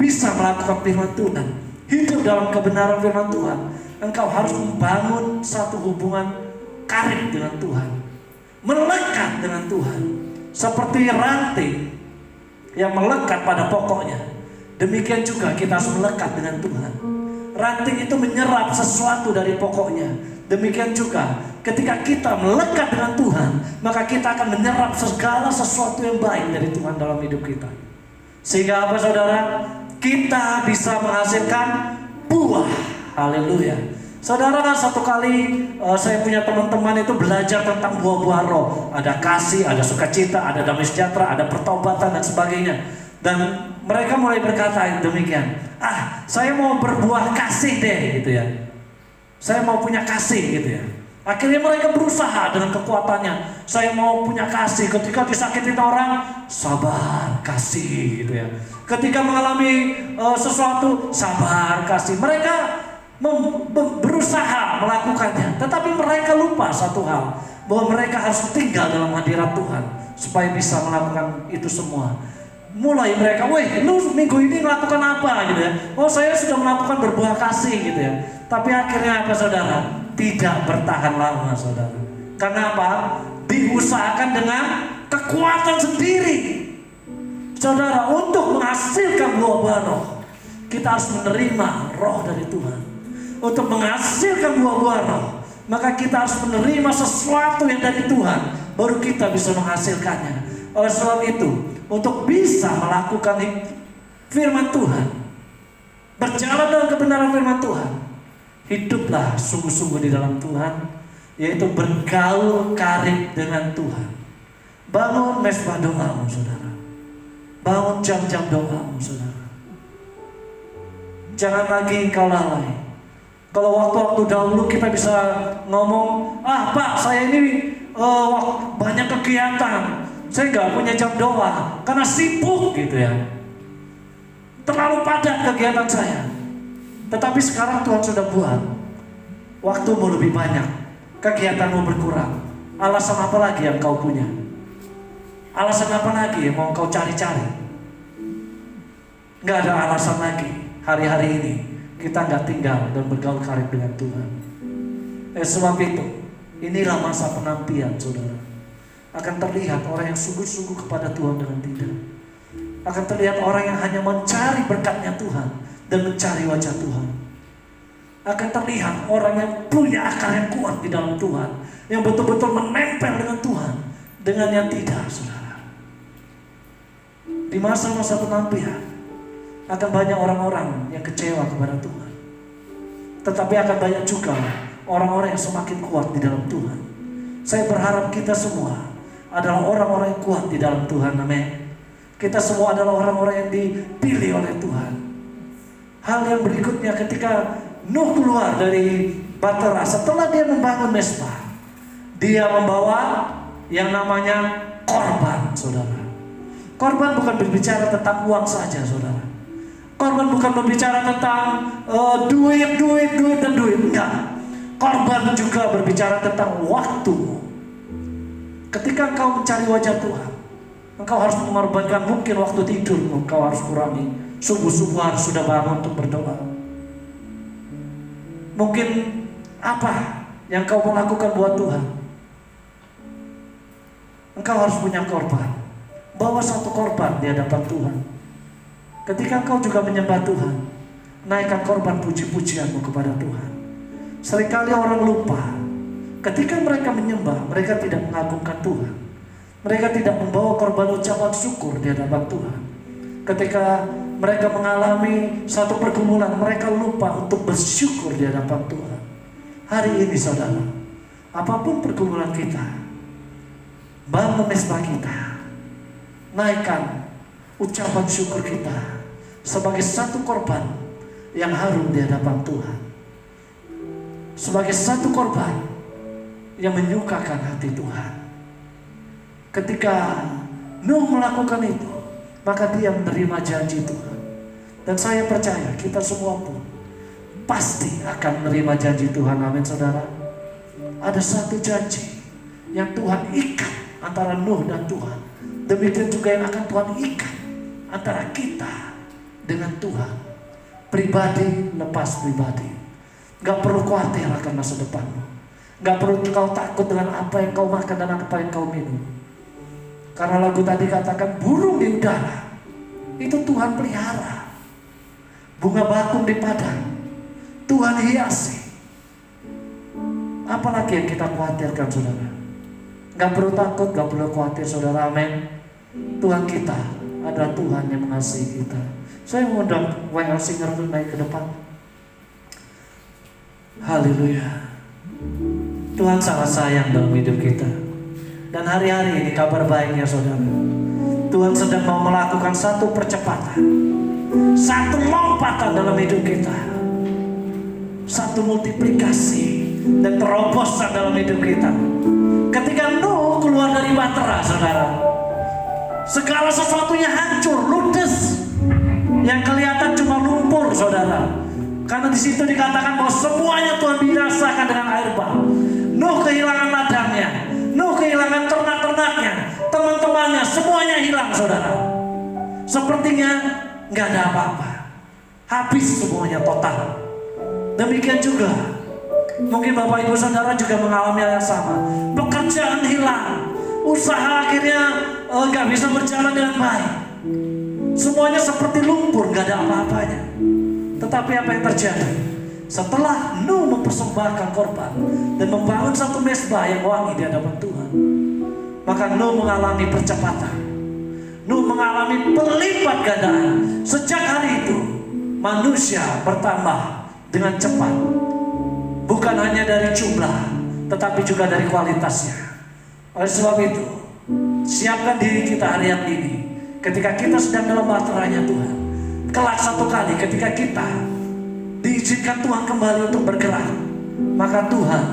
bisa melakukan firman Tuhan, hidup dalam kebenaran firman Tuhan, engkau harus membangun satu hubungan karib dengan Tuhan, melekat dengan Tuhan, seperti ranting yang melekat pada pokoknya. Demikian juga kita harus melekat dengan Tuhan. Ranting itu menyerap sesuatu dari pokoknya. Demikian juga ketika kita melekat dengan Tuhan, maka kita akan menyerap segala sesuatu yang baik dari Tuhan dalam hidup kita. Sehingga apa saudara? Kita bisa menghasilkan buah. Haleluya. Saudara, satu kali saya punya teman-teman itu belajar tentang buah-buah roh. Ada kasih, ada sukacita, ada damai sejahtera, ada pertobatan dan sebagainya. Dan mereka mulai berkata demikian, saya mau berbuah kasih deh gitu ya. Saya mau punya kasih gitu ya. Akhirnya mereka berusaha dengan kekuatannya. Saya mau punya kasih. Ketika disakitin orang, sabar, kasih gitu ya. Ketika mengalami sesuatu, sabar, kasih. Mereka berusaha melakukannya. Tetapi mereka lupa satu hal, bahwa mereka harus tinggal dalam hadirat Tuhan supaya bisa melakukan itu semua. Mulai mereka, lu minggu ini melakukan apa gitu ya. Oh, saya sudah melakukan berbuah kasih gitu ya. Tapi akhirnya apa saudara? Tidak bertahan lama saudara. Karena apa? Diusahakan dengan kekuatan sendiri. Saudara, untuk menghasilkan buah-buah roh, kita harus menerima roh dari Tuhan. Untuk menghasilkan buah-buah roh, maka kita harus menerima sesuatu yang dari Tuhan, baru kita bisa menghasilkannya. Oleh sebab itu, untuk bisa melakukan firman Tuhan, berjalan dalam kebenaran firman Tuhan, hiduplah sungguh-sungguh di dalam Tuhan, yaitu bergaul karib dengan Tuhan. Bangun mezbah doamu saudara. Bangun jam-jam doamu saudara. Jangan lagi engkau lalai. Kalau waktu-waktu dahulu kita bisa ngomong, Pak saya ini banyak kegiatan, saya nggak punya jam doa karena sibuk gitu ya. Terlalu padat kegiatan saya. Tetapi sekarang Tuhan sudah buat waktumu lebih banyak, kegiatanmu berkurang. Alasan apa lagi yang kau punya? Alasan apa lagi yang mau kau cari-cari? Nggak ada alasan lagi hari-hari ini kita nggak tinggal dan bergaul karib dengan Tuhan. Sebab itu, inilah masa penantian saudara. Akan terlihat orang yang sungguh-sungguh kepada Tuhan dengan tidak. Akan terlihat orang yang hanya mencari berkatnya Tuhan dan mencari wajah Tuhan. Akan terlihat orang yang punya akar yang kuat di dalam Tuhan, yang betul-betul menempel dengan Tuhan, dengan yang tidak, saudara. Di masa-masa penantian akan banyak orang-orang yang kecewa kepada Tuhan. Tetapi akan banyak juga orang-orang yang semakin kuat di dalam Tuhan. Saya berharap kita semua adalah orang-orang yang kuat di dalam Tuhan. Amin. Kita semua adalah orang-orang yang dipilih oleh Tuhan. Hal yang berikutnya ketika Nuh keluar dari Bahtera, setelah dia membangun Mesbah, dia membawa yang namanya korban, saudara. Korban bukan berbicara tentang uang saja, saudara. Korban bukan berbicara tentang duit, dan duit. Enggak. Korban juga berbicara tentang waktu. Ketika engkau mencari wajah Tuhan, engkau harus mengorbankan mungkin waktu tidur, engkau harus kurangi. Subuh-subuh harus sudah bangun untuk berdoa. Mungkin apa yang kau mau lakukan buat Tuhan? Engkau harus punya korban. Bawa satu korban di hadapan Tuhan. Ketika engkau juga menyembah Tuhan, naikkan korban puji-pujianmu kepada Tuhan. Seringkali orang lupa, ketika mereka menyembah, mereka tidak mengagungkan Tuhan. Mereka tidak membawa korban ucapan syukur di hadapan Tuhan. Ketika mereka mengalami satu pergumulan, mereka lupa untuk bersyukur di hadapan Tuhan. Hari ini saudara, apapun pergumulan kita, bangun mesbah kita, naikkan ucapan syukur kita sebagai satu korban yang harum di hadapan Tuhan. Sebagai satu korban yang menyukakan hati Tuhan. Ketika Nuh melakukan itu, maka dia menerima janji Tuhan. Dan saya percaya kita semua pun pasti akan menerima janji Tuhan. Amin saudara. Ada satu janji yang Tuhan ikat antara Nuh dan Tuhan. Demikian juga yang akan Tuhan ikat antara kita dengan Tuhan. Pribadi lepas pribadi. Gak perlu khawatir akan masa depanmu. Gak perlu kau takut dengan apa yang kau makan dan apa yang kau minum. Karena lagu tadi katakan burung di udara itu Tuhan pelihara. Bunga bakung di padang Tuhan hiasi. Apalagi yang kita khawatirkan saudara. Gak perlu takut, gak perlu khawatir saudara. Amin. Tuhan kita adalah Tuhan yang mengasihi kita. Saya mengundang WL Singer untuk naik ke depan. Haleluya. Tuhan sangat sayang dalam hidup kita. Dan hari-hari ini kabar baiknya saudara, Tuhan sedang mau melakukan satu percepatan, satu lompatan dalam hidup kita, satu multiplikasi dan terobosan dalam hidup kita. Ketika Nuh keluar dari Bahtera saudara, segala sesuatunya hancur, ludes. Yang kelihatan cuma lumpur saudara. Karena di situ dikatakan bahwa semuanya Tuhan binasakan dengan air bah. Nuh kehilangan ladangnya, Nuh kehilangan ternak-ternaknya, teman-temannya, semuanya hilang saudara. Sepertinya nggak ada apa-apa, habis semuanya total. Demikian juga mungkin Bapak Ibu Saudara juga mengalami hal yang sama. Pekerjaan hilang, usaha akhirnya nggak bisa berjalan dengan baik. Semuanya seperti lumpur, nggak ada apa-apanya. Tetapi apa yang terjadi? Setelah Nuh mempersembahkan korban dan membangun satu mesbah yang wangi di hadapan Tuhan, maka Nuh mengalami percepatan. Nuh mengalami pelipat gandaan. Sejak hari itu manusia bertambah dengan cepat. Bukan hanya dari jumlah, tetapi juga dari kualitasnya. Oleh sebab itu, siapkan diri kita hari ini. Ketika kita sedang dalam bahteranya Tuhan, kelak satu kali ketika kita diizinkan Tuhan kembali untuk bergerak, maka Tuhan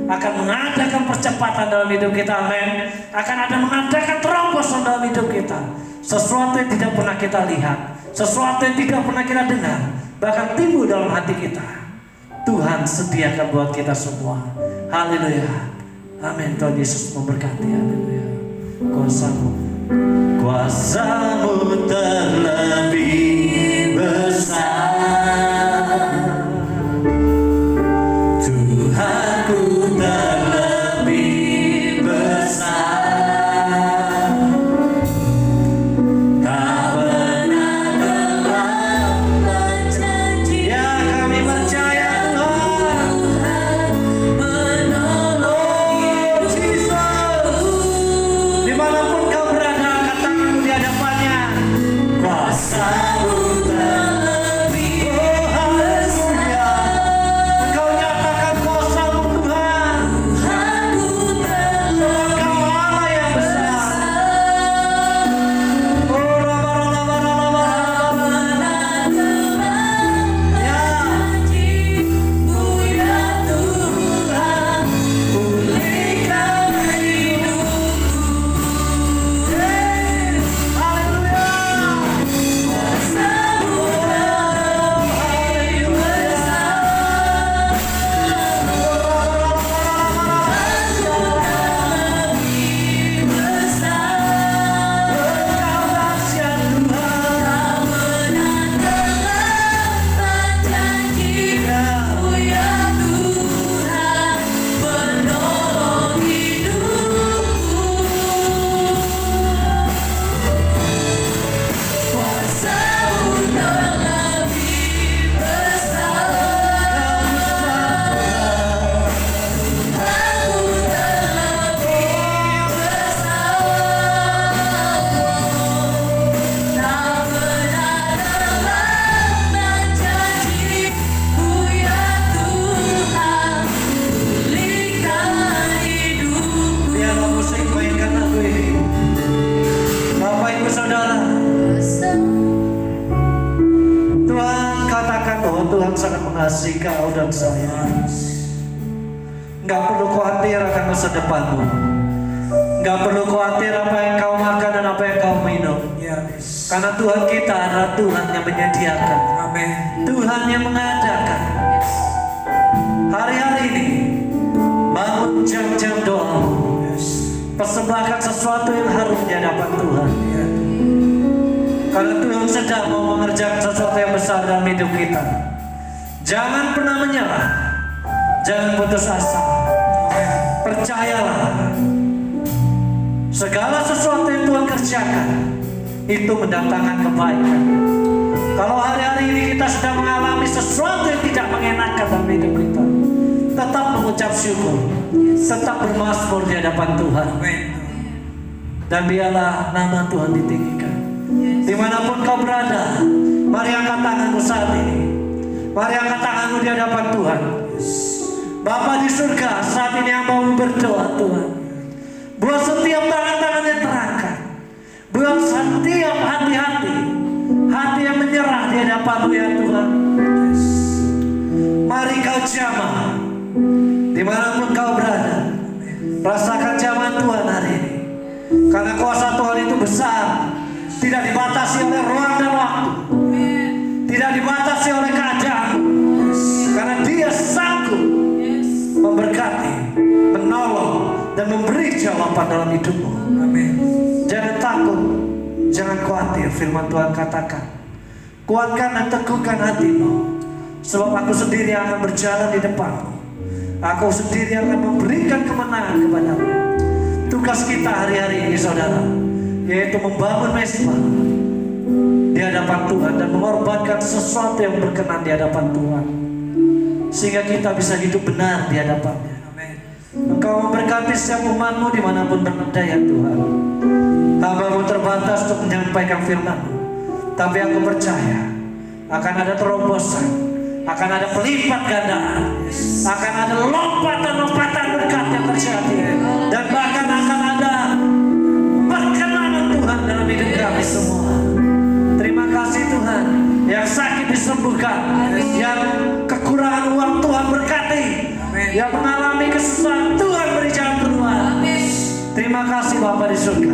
akan mengadakan percepatan dalam hidup kita. Amin. Akan ada mengadakan terobosan dalam hidup kita. Sesuatu yang tidak pernah kita lihat, sesuatu yang tidak pernah kita dengar, bahkan timbul dalam hati kita, Tuhan sediakan buat kita semua. Haleluya. Amin. Tuhan Yesus memberkati. Haleluya. Kuasamu terlebih besar, Tuhanku terlebih besar. Tak pernah terlambat janji. Ya kami percaya Tuhan menolong Yesus. Dimanapun kau berada, angkat tanganmu di hadapannya. Nggak perlu khawatir akan masa depanmu. Nggak perlu khawatir apa yang kau makan dan apa yang kau minum. Yes. Karena Tuhan kita adalah Tuhan yang menyediakan. Amin. Tuhan yang mengadakan. Hari-hari ini bangun jam-jam doa. Persembahkan sesuatu yang harum di hadapan Tuhan. Karena Tuhan sedang mau mengerjakan sesuatu yang besar dalam hidup kita. Jangan pernah menyerah. Jangan putus asa. Percayalah. Segala sesuatu yang Tuhan kerjakan itu mendatangkan kebaikan. Kalau hari-hari ini kita sedang mengalami sesuatu yang tidak mengenakan dalam hidup kita, tetap mengucap syukur, tetap bermazmur di hadapan Tuhan. Dan biarlah nama Tuhan ditinggikan. Dimanapun kau berada, mari angkat tanganmu saat ini. Mari angkat tanganmu di hadapan Tuhan. Bapa di surga, saat ini yang mau berdoa Tuhan. Buat setiap tangan-tangan yang terangkat, buat setiap hati-hati yang menyerah di hadapan-Mu ya Tuhan. Mari kau jamah dimanapun kau berada. Rasakan jamah Tuhan hari ini. Karena kuasa Tuhan itu besar, tidak dibatasi oleh ruang dan waktu, tidak dibatasi oleh keadaan. Karena Dia sanggup memberkati, menolong, dan memberi jawaban dalam hidupmu. Amin. Jangan takut, jangan khawatir. Firman Tuhan katakan, kuatkan dan teguhkan hatimu, sebab aku sendiri akan berjalan di depanmu. Aku sendiri akan memberikan kemenangan kepadamu. Tugas kita hari-hari ini saudara, yaitu membangun mesbah di hadapan Tuhan dan mengorbankan sesuatu yang berkenan di hadapan Tuhan, sehingga kita bisa hidup benar di hadapannya. Engkau memberkati setiap umatmu dimanapun berada ya Tuhan. Hamba-Mu terbatas untuk menyampaikan firman-Mu, tapi aku percaya akan ada terobosan, akan ada pelipat gandaan, akan ada lompatan-lompatan berkat yang terjadi, dan bahkan akan ada perkenanan Tuhan dalam hidup kami semua. Terima kasih Tuhan, yang sakit disembuhkan, yang kekurangan uang Tuhan berkati, yang mengalami kesusahan Tuhan beri jalan keluar. Terima kasih Bapa di surga,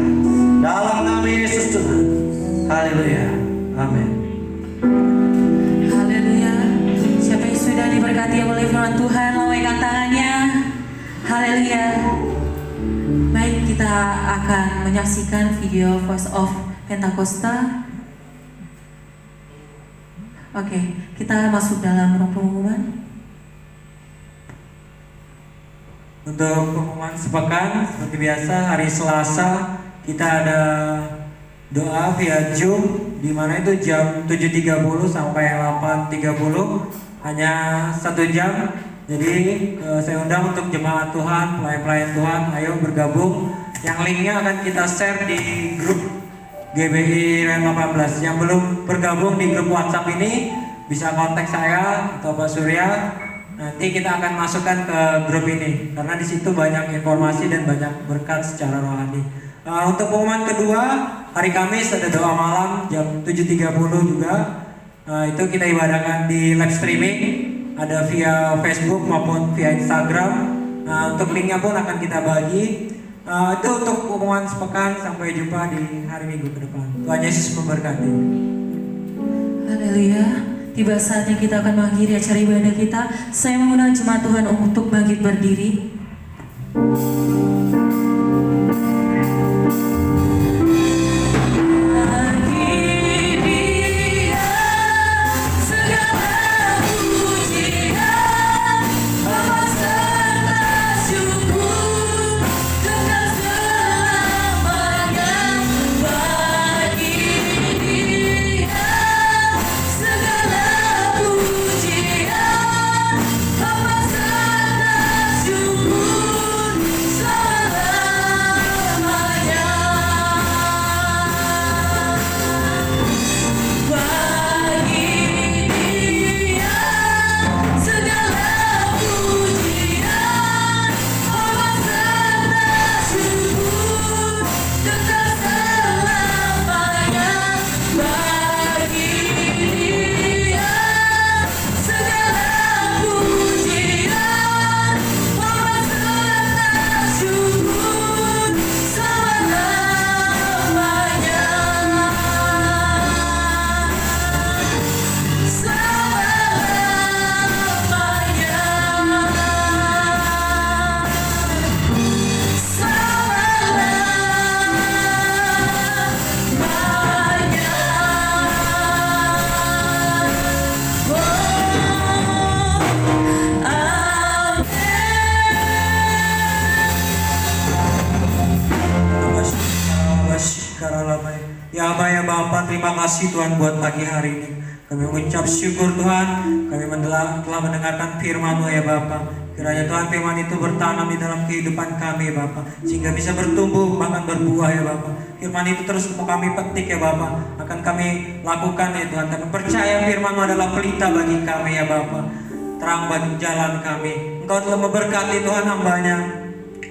dalam nama Yesus Tuhan. Haleluya. Amin. Haleluya. Siapa yang sudah diberkati oleh firman Tuhan, lambaikan tangannya. Haleluya. Baik, kita akan menyaksikan video Voice of Pentakosta. Oke, kita masuk dalam ruang pengumuman. Untuk pengumuman sepekan, seperti biasa hari Selasa kita ada doa via Zoom, di mana itu jam 7.30 sampai 8.30, hanya 1 jam. Jadi saya undang untuk jemaat Tuhan, pelayan-pelayan Tuhan, ayo bergabung. Yang linknya akan kita share di grup GBI Ren 18. Yang belum bergabung di grup WhatsApp ini bisa kontak saya atau Pak Surya. Nanti kita akan masukkan ke grup ini karena di situ banyak informasi dan banyak berkat secara rohani. Untuk pengumuman kedua, hari Kamis ada doa malam jam 7.30 juga. Itu kita ibadahkan di live streaming, ada via Facebook maupun via Instagram. Untuk linknya pun akan kita bagi. Itu untuk pengumuman sepekan. Sampai jumpa di hari Minggu ke depan. Tuhan Yesus memberkati. Haleluya. Tiba saatnya kita akan mengakhiri acara ibadah kita. Saya mengundang jemaat Tuhan untuk bangkit berdiri. Syukur Ya Aba ya Bapa, terima kasih Tuhan buat pagi hari ini. Kami mengucap syukur Tuhan, kami telah mendengarkan firman-Mu ya Bapa. Kiranya Tuhan firman itu bertanam di dalam kehidupan kami ya Bapa, sehingga bisa bertumbuh bahkan berbuah ya Bapa. Firman itu terus mau kami petik ya Bapa, akan kami lakukan ya Tuhan. Kami percaya firman-Mu adalah pelita bagi kami ya Bapa, terang bagi jalan kami. Engkau telah memberkati Tuhan hamba-Nya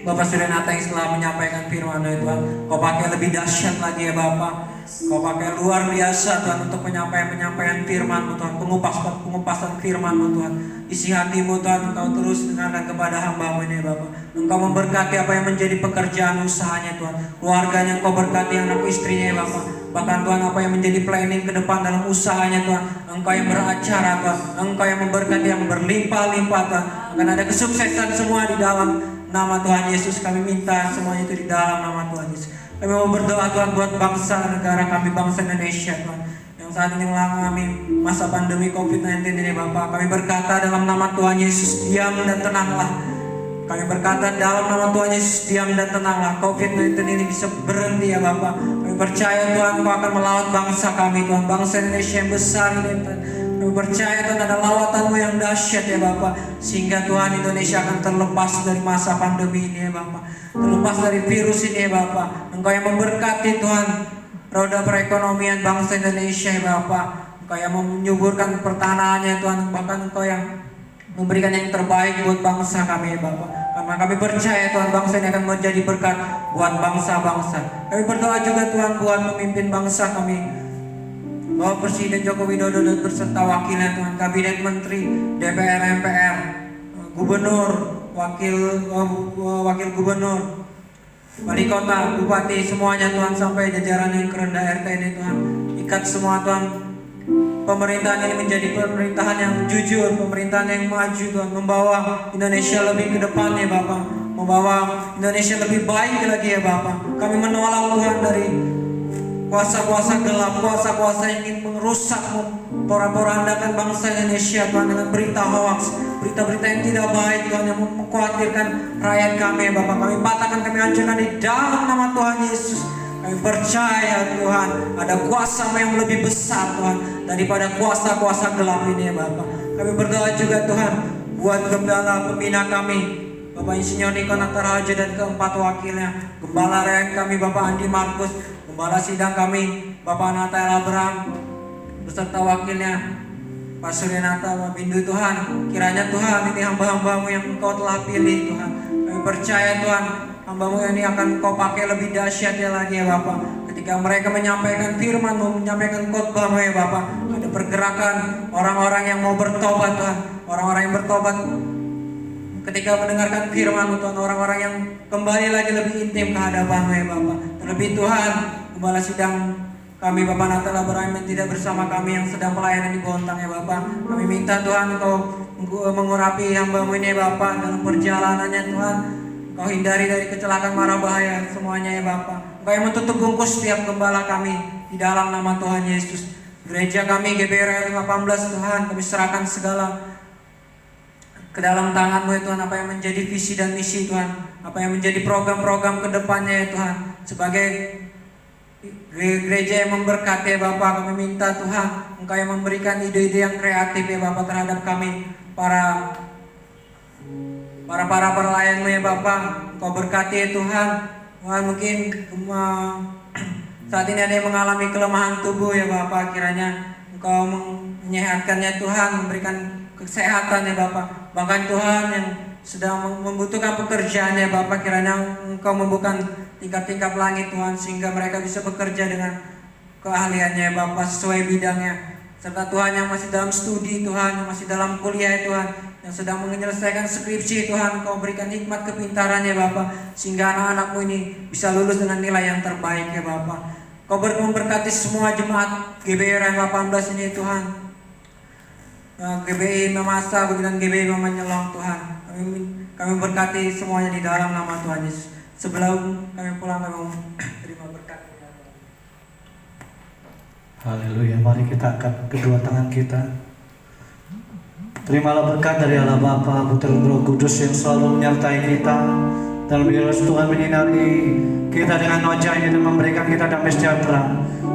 Bapak Surenata yang setelah menyampaikan firman ya Tuhan. Kau pakai lebih dahsyat lagi ya Bapa. Kau pakai luar biasa Tuhan untuk penyampaian firman-Mu Tuhan, pengupasan firman-Mu Tuhan. Isi hati-Mu Tuhan, Engkau terus dengarkan kepada hamba-Mu ini Bapak. Engkau memberkati apa yang menjadi pekerjaan usahanya Tuhan, keluarganya Engkau berkati, anak istrinya ya Bapak. Bahkan Tuhan apa yang menjadi planning ke depan dalam usahanya Tuhan, Engkau yang beracara Tuhan, Engkau yang memberkati, yang berlimpah-limpah Tuhan. Akan ada kesuksesan semua di dalam nama Tuhan Yesus. Kami minta semuanya itu di dalam nama Tuhan Yesus. Kami mau berdoa Tuhan buat bangsa negara kami, bangsa Indonesia Tuhan, yang saat ini mengalami masa pandemi COVID-19 ini Bapak. Kami berkata dalam nama Tuhan Yesus, diam dan tenanglah. Kami berkata dalam nama Tuhan Yesus, diam dan tenanglah. COVID-19 ini bisa berhenti ya Bapak. Kami percaya Tuhan Kau akan melawat bangsa kami Tuhan, bangsa Indonesia yang besar ini Tuhan. Kami percaya Tuhan ada lawatan-Mu yang dahsyat ya Bapak, sehingga Tuhan Indonesia akan terlepas dari masa pandemi ini ya Bapak, terlepas dari virus ini ya Bapak. Engkau yang memberkati Tuhan roda perekonomian bangsa Indonesia ya Bapak. Engkau yang menyuburkan pertanahannya Tuhan, bahkan Engkau yang memberikan yang terbaik buat bangsa kami ya Bapak. Karena kami percaya Tuhan bangsa ini akan menjadi berkat buat bangsa-bangsa. Kami berdoa juga Tuhan buat pemimpin bangsa kami, Bapak Presiden Joko Widodo dan berserta wakilnya Tuhan, Kabinet Menteri, DPR, MPR, Gubernur, Wakil Gubernur, Wali Kota, Bupati, semuanya Tuhan, sampai jajaran yang kerendah RT ini Tuhan. Ikat semua Tuhan, pemerintahan ini menjadi pemerintahan yang jujur, pemerintahan yang maju Tuhan, membawa Indonesia lebih ke depan ya Bapak, membawa Indonesia lebih baik lagi ya Bapak. Kami menolak Tuhan dari kuasa-kuasa gelap, kuasa-kuasa yang ingin merusak, memporak-porandakan bangsa Indonesia Tuhan dengan berita hoax, berita-berita yang tidak baik Tuhan, yang mengkhawatirkan rakyat kami ya Bapak. Kami patahkan, kami hancurkan di dalam nama Tuhan Yesus. Kami percaya Tuhan ada kuasa yang lebih besar Tuhan daripada kuasa-kuasa gelap ini ya Bapak. Kami berdoa juga Tuhan buat gembala pembina kami, Bapak Insinyur Niko Nataraja dan keempat wakilnya, Gembala Rehan kami Bapak Andi Markus, Gembala sidang kami Bapak Natal Abraham beserta wakilnya Pak Surenata, Pak Bindu Tuhan. Kiranya Tuhan ini hamba-hamba-Mu yang Engkau telah pilih Tuhan. Kami percaya Tuhan hamba-Mu ini akan Kau pakai lebih dahsyat ya lagi ya Bapak. Ketika mereka menyampaikan firman-Mu, menyampaikan khotbah-Mu ya Bapak, ada pergerakan orang-orang yang mau bertobat Tuhan, orang-orang yang bertobat ketika mendengarkan firman-Mu Tuhan, orang-orang yang kembali lagi lebih intim ke hadapan-Mu ya Bapak. Terlebih Tuhan, Gembala sidang kami Bapak Natal Abraham yang tidak bersama kami yang sedang pelayanan di Bontang ya Bapak. Kami minta Tuhan Kau mengurapi hamba-Mu ini ya Bapak dalam perjalanannya Tuhan. Kau hindari dari kecelakaan mara bahaya semuanya ya Bapak. Kau yang menutup bungkus setiap gembala kami di dalam nama Tuhan Yesus. Gereja kami GBR 18 Tuhan, kami serahkan segala ke dalam tangan-Mu ya Tuhan. Apa yang menjadi visi dan misi Tuhan, apa yang menjadi program-program ke depannya ya Tuhan, sebagai gereja yang memberkati ya Bapak. Kami minta Tuhan Engkau yang memberikan ide-ide yang kreatif ya Bapak terhadap kami para pelayan-Mu ya Bapak. Engkau berkati ya Tuhan. Tuhan mungkin saat ini ada yang mengalami kelemahan tubuh ya Bapak, kiranya Engkau menyehatkannya Tuhan, memberikan kesehatan ya Bapak. Bahkan Tuhan yang sedang membutuhkan pekerjaan ya Bapak, kiranya Engkau membuka tingkat-tingkat langit Tuhan, sehingga mereka bisa bekerja dengan keahliannya ya Bapak, sesuai bidangnya. Serta Tuhan yang masih dalam studi Tuhan, yang masih dalam kuliah ya Tuhan, yang sedang menyelesaikan skripsi Tuhan, Kau berikan hikmat kepintarannya Bapak, sehingga anak-anak-Mu ini bisa lulus dengan nilai yang terbaik ya Bapak. Kau memberkati semua jemaat GBR 18 ini Tuhan, GBI Memasa dan GBI Menyelong Tuhan. Kami berkati semuanya di dalam nama Tuhan Yesus. Sebelum kami pulang, kami mau terima berkat. Haleluya. Mari kita angkat kedua tangan kita. Terimalah berkat dari Allah Bapa, Putra dan Roh Kudus yang selalu menyertai kita. Dan biarlah Tuhan menyinari kita dengan wajah-Nya dan memberikan kita damai sejahtera.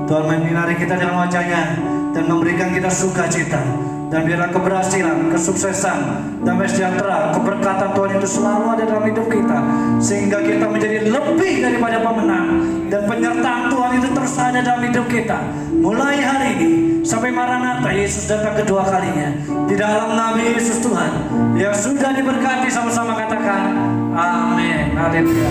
Tuhan menyinari kita dengan wajahnya dan memberikan kita sukacita. Dan biarlah keberhasilan, kesuksesan, damai sejahtera, keberkatan Tuhan itu selalu ada dalam hidup kita, sehingga kita menjadi lebih daripada pemenang. Dan penyertaan Tuhan itu terus ada dalam hidup kita, mulai hari ini sampai Maranatha Yesus datang kedua kalinya. Di dalam nama Yesus Tuhan yang sudah diberkati, sama-sama katakan amin. Haleluya.